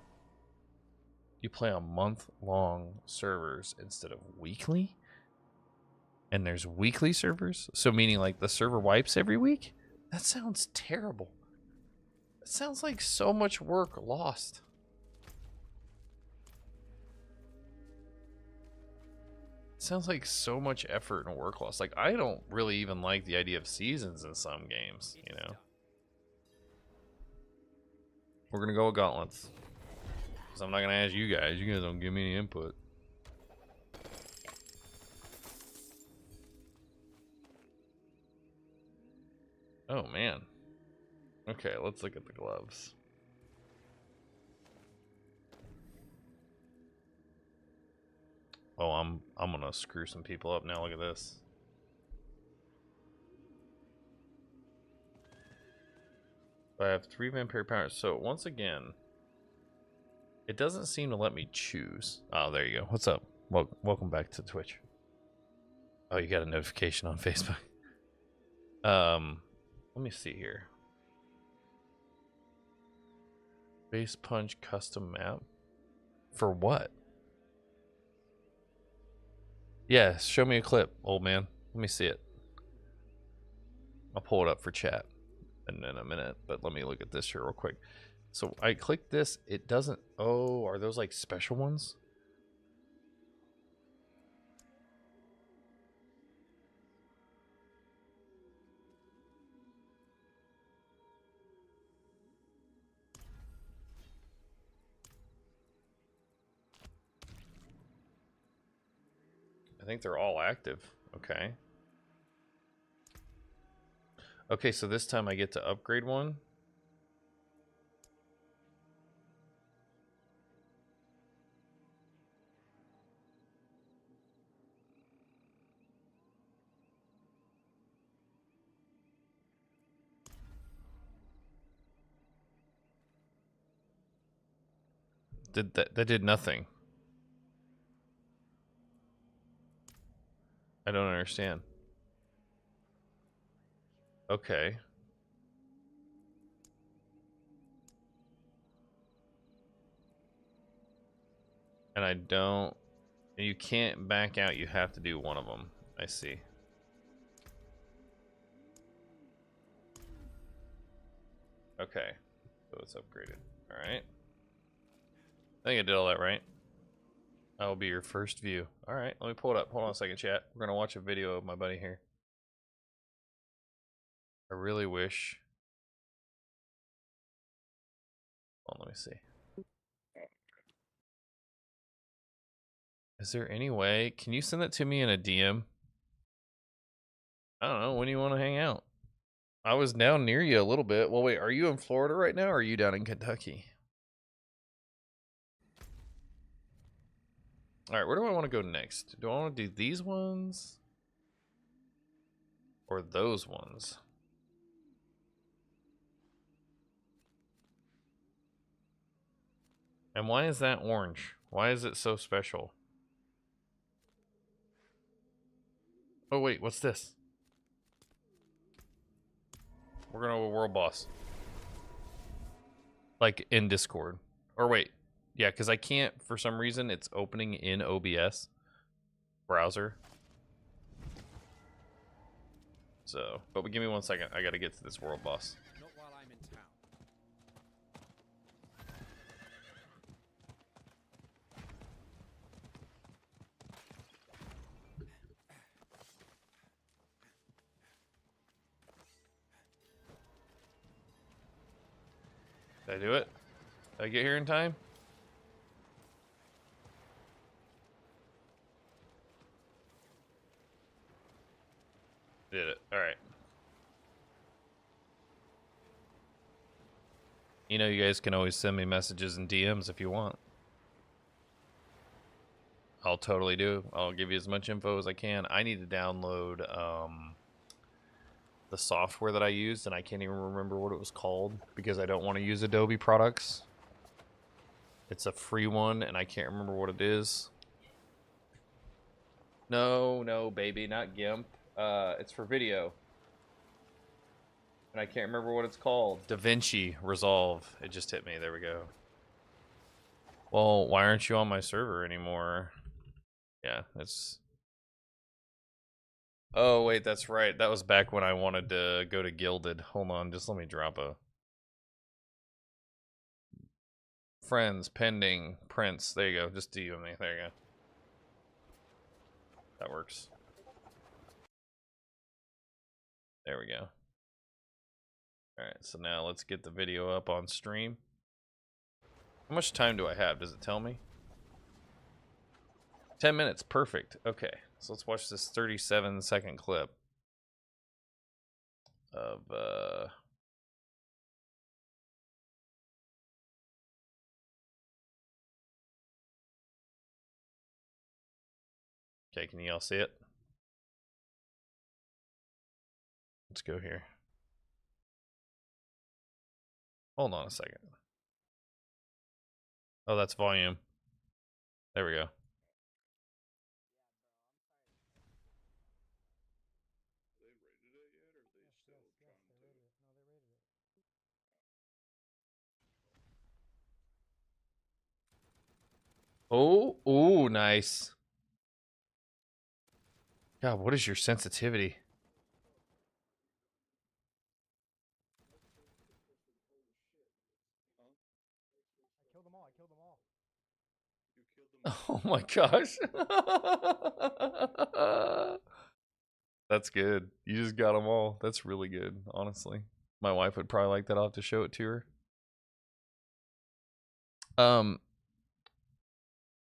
You play on month-long servers instead of weekly? And there's weekly servers? So meaning like the server wipes every week? That sounds terrible. It sounds like so much work lost. It sounds like so much effort and work lost. Like, I don't really even like the idea of seasons in some games, you know? We're gonna go with gauntlets. Because I'm not gonna ask you guys. You guys don't give me any input. Oh, man. Okay, let's look at the gloves. Oh, I'm gonna screw some people up now. Look at this. I have 3 vampire powers. So once again, it doesn't seem to let me choose. Oh, there you go. What's up? Welcome back to Twitch. Oh, you got a notification on Facebook. Let me see here. Base punch custom map. For what? Yeah, show me a clip, old man. Let me see it. I'll pull it up for chat in a minute, but let me look at this here real quick. So I click this, it doesn't. Oh, are those like special ones? I think they're all active. Okay. Okay, so this time I get to upgrade one. That did nothing. I don't understand. Okay. And I don't. And you can't back out. You have to do one of them. I see. Okay. So it's upgraded. All right. I think I did all that right. I will be your first view. All right. Let me pull it up. Hold on a second, chat. We're going to watch a video of my buddy here. I really wish. Hold on, let me see. Is there any way? Can you send that to me in a DM? I don't know. When do you want to hang out? I was down near you a little bit. Well, wait. Are you in Florida right now or are you down in Kentucky? All right. Where do I want to go next? Do I want to do these ones? Or those ones? And why is that orange? Why is it so special? Oh, wait. What's this? We're going to a world boss. like in Discord. Or wait, yeah, because I can't for some reason. It's opening in OBS browser. So, but give me 1 second. I gotta get to this world boss. Not while I'm in town. Did I do it? Did I get here in time? Did it. All right. You know, you guys can always send me messages and DMs if you want. I'll totally do. I'll give you as much info as I can. I need to download the software that I used, and I can't even remember what it was called because I don't want to use Adobe products. It's a free one, and I can't remember what it is. No, baby, not GIMP. It's for video. And I can't remember what it's called. DaVinci Resolve. It just hit me. There we go. Well, why aren't you on my server anymore? Yeah, it's... Oh, wait, that's right. That was back when I wanted to go to Gilded. Hold on, just let me drop a... Friends, pending, Prince. There you go. Just DM me. There you go. That works. There we go. Alright, so now let's get the video up on stream. How much time do I have? Does it tell me? 10 minutes. Perfect. Okay, so let's watch this 37-second clip of okay, can you all see it? Let's go here. Hold on a second. Oh, that's volume. There we go. Oh, ooh, nice. God, what is your sensitivity? Oh my gosh. That's good. You just got them all. That's really good, honestly. My wife would probably like that. I'll have to show it to her.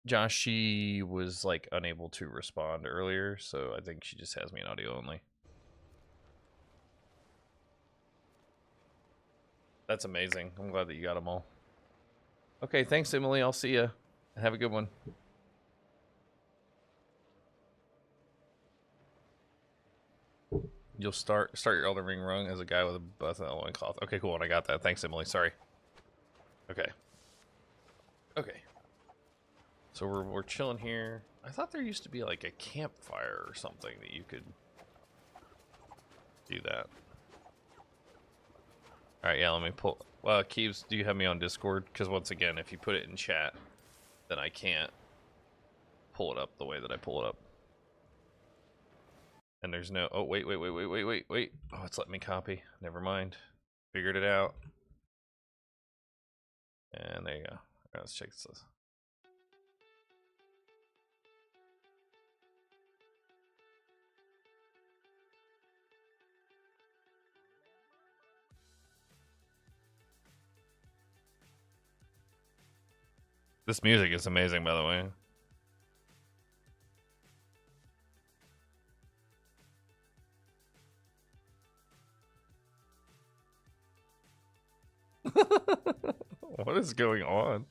Josh, she was like unable to respond earlier, so I think she just has me in audio only. That's amazing. I'm glad that you got them all. Okay, thanks, Emily. I'll see you. Have a good one. You'll start your Elden Ring run as a guy with a button on loincloth. Okay, cool. And I got that. Thanks, Emily. Sorry. Okay. Okay. So we're chilling here. I thought there used to be like a campfire or something that you could do that. All right, yeah. Let me pull. Well, Keeves, do you have me on Discord? Because once again, if you put it in chat, then I can't pull it up the way that I pull it up. And there's no... Oh, wait. Oh, it's letting me copy. Never mind. Figured it out. And there you go. All right, let's check this out. This music is amazing, by the way. What is going on?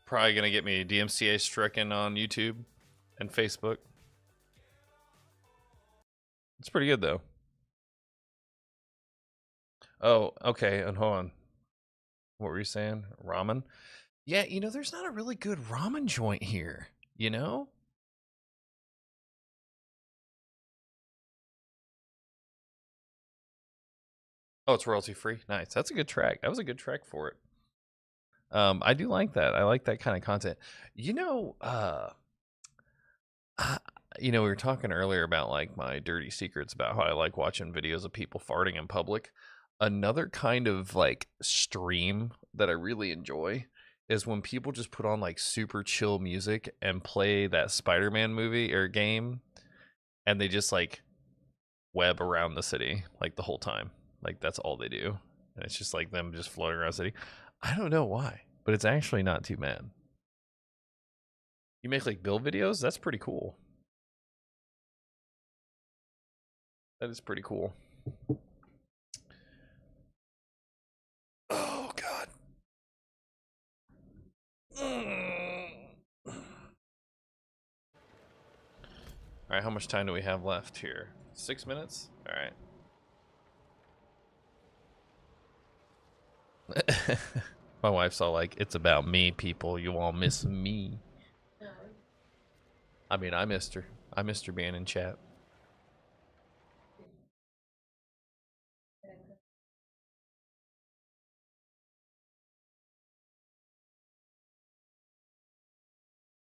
Probably gonna get me DMCA stricken on YouTube and Facebook. It's pretty good though. Oh, okay. And hold on. What were you saying? Ramen? Yeah, you know, there's not a really good ramen joint here, you know? Oh, it's royalty free. Nice. That's a good track. That was a good track for it. I do like that. I like that kind of content. You know, uh, you know, we were talking earlier about like my dirty secrets about how I like watching videos of people farting in public. Another kind of like stream that I really enjoy is when people just put on like super chill music and play that Spider-Man movie or game, and they just like web around the city like the whole time. Like that's all they do. And it's just like them just floating around the city. I don't know why, but it's actually not too bad. You make like build videos? That's pretty cool. That is pretty cool. Oh god. Alright, how much time do we have left here? 6 minutes? Alright. My wife's all like, it's about me, people. You all miss me. I mean, I missed her. I missed her being in chat.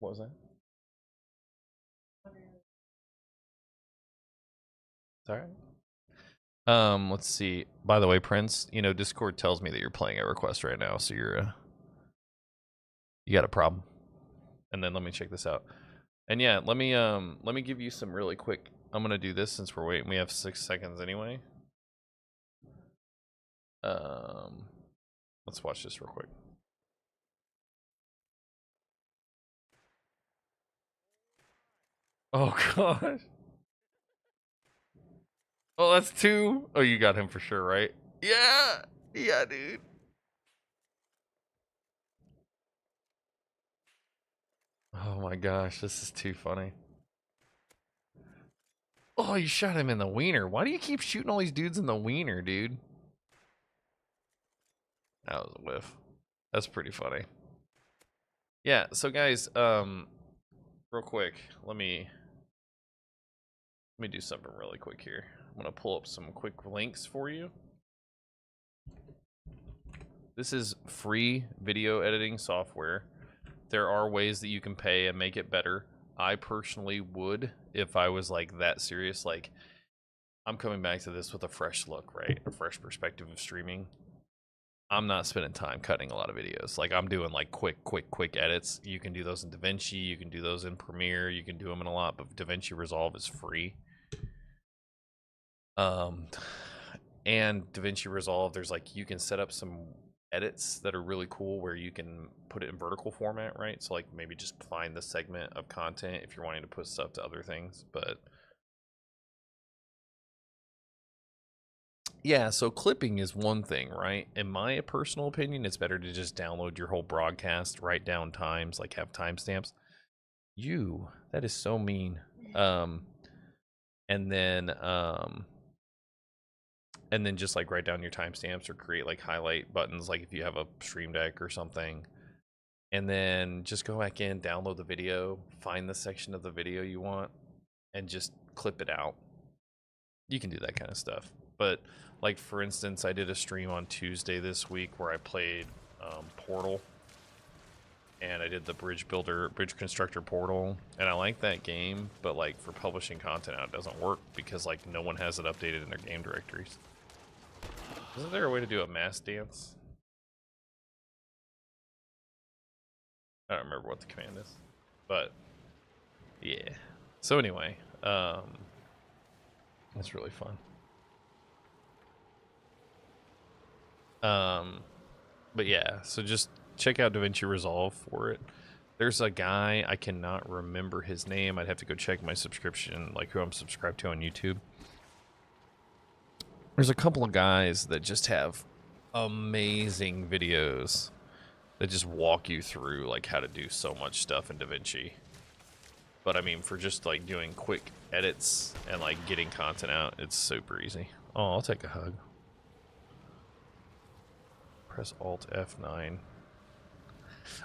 What was that? It's alright. Let's see. By the way, Prince, you know, Discord tells me that you're playing a request right now, so you're you got a problem. And then let me check this out. And yeah, let me give you some really quick. I'm gonna do this since we're waiting. We have 6 seconds anyway. Let's watch this real quick. Oh gosh. Oh, that's 2. Oh, you got him for sure, right? Yeah. Yeah, dude. Oh my gosh, this is too funny. Oh, you shot him in the wiener. Why do you keep shooting all these dudes in the wiener, dude? That was a whiff. That's pretty funny. Yeah, so guys, real quick, let me do something really quick here. I'm gonna pull up some quick links for you. This is free video editing software. There are ways that you can pay and make it better. I personally would if I was like that serious. Like, I'm coming back to this with a fresh look, right? A fresh perspective of streaming. I'm not spending time cutting a lot of videos. Like, I'm doing like quick edits. You can do those in DaVinci. You can do those in Premiere. You can do them in a lot, but DaVinci Resolve is free. And DaVinci Resolve, there's like, you can set up some edits that are really cool where you can put it in vertical format, right? So like maybe just find the segment of content if you're wanting to put stuff to other things. But yeah, so clipping is one thing, right? In my personal opinion, it's better to just download your whole broadcast, write down times, like have timestamps. That is so mean. And then just like write down your timestamps or create like highlight buttons, like if you have a stream deck or something. And then just go back in, download the video, find the section of the video you want, and just clip it out. You can do that kind of stuff. But like, for instance, I did a stream on Tuesday this week where I played Portal, and I did the bridge constructor Portal, and I like that game, but like for publishing content out, it doesn't work because like no one has it updated in their game directories. Isn't there a way to do a mass dance? I don't remember what the command is, but yeah. So anyway, it's really fun. But yeah, so just check out DaVinci Resolve for it. There's a guy, I cannot remember his name. I'd have to go check my subscription, like who I'm subscribed to on YouTube. There's a couple of guys that just have amazing videos that just walk you through like how to do so much stuff in DaVinci. But I mean, for just like doing quick edits and like getting content out, it's super easy. Oh, I'll take a hug. Press Alt F9.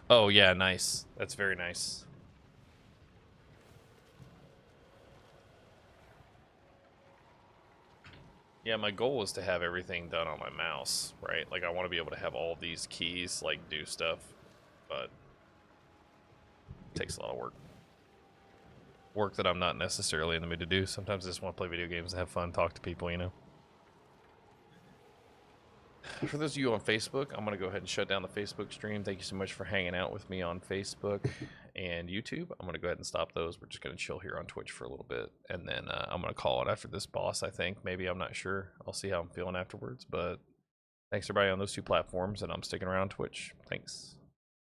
Oh yeah, nice. That's very nice. Yeah, my goal is to have everything done on my mouse, right? Like I want to be able to have all these keys like do stuff, but it takes a lot of work. Work that I'm not necessarily in the mood to do. Sometimes I just want to play video games and have fun, talk to people, you know. For those of you on Facebook, I'm going to go ahead and shut down the Facebook stream. Thank you so much for hanging out with me on Facebook and YouTube. I'm going to go ahead and stop those. We're just going to chill here on Twitch for a little bit. And then I'm going to call it after this boss, I think. Maybe, I'm not sure. I'll see how I'm feeling afterwards. But thanks everybody on those two platforms, and I'm sticking around Twitch. Thanks.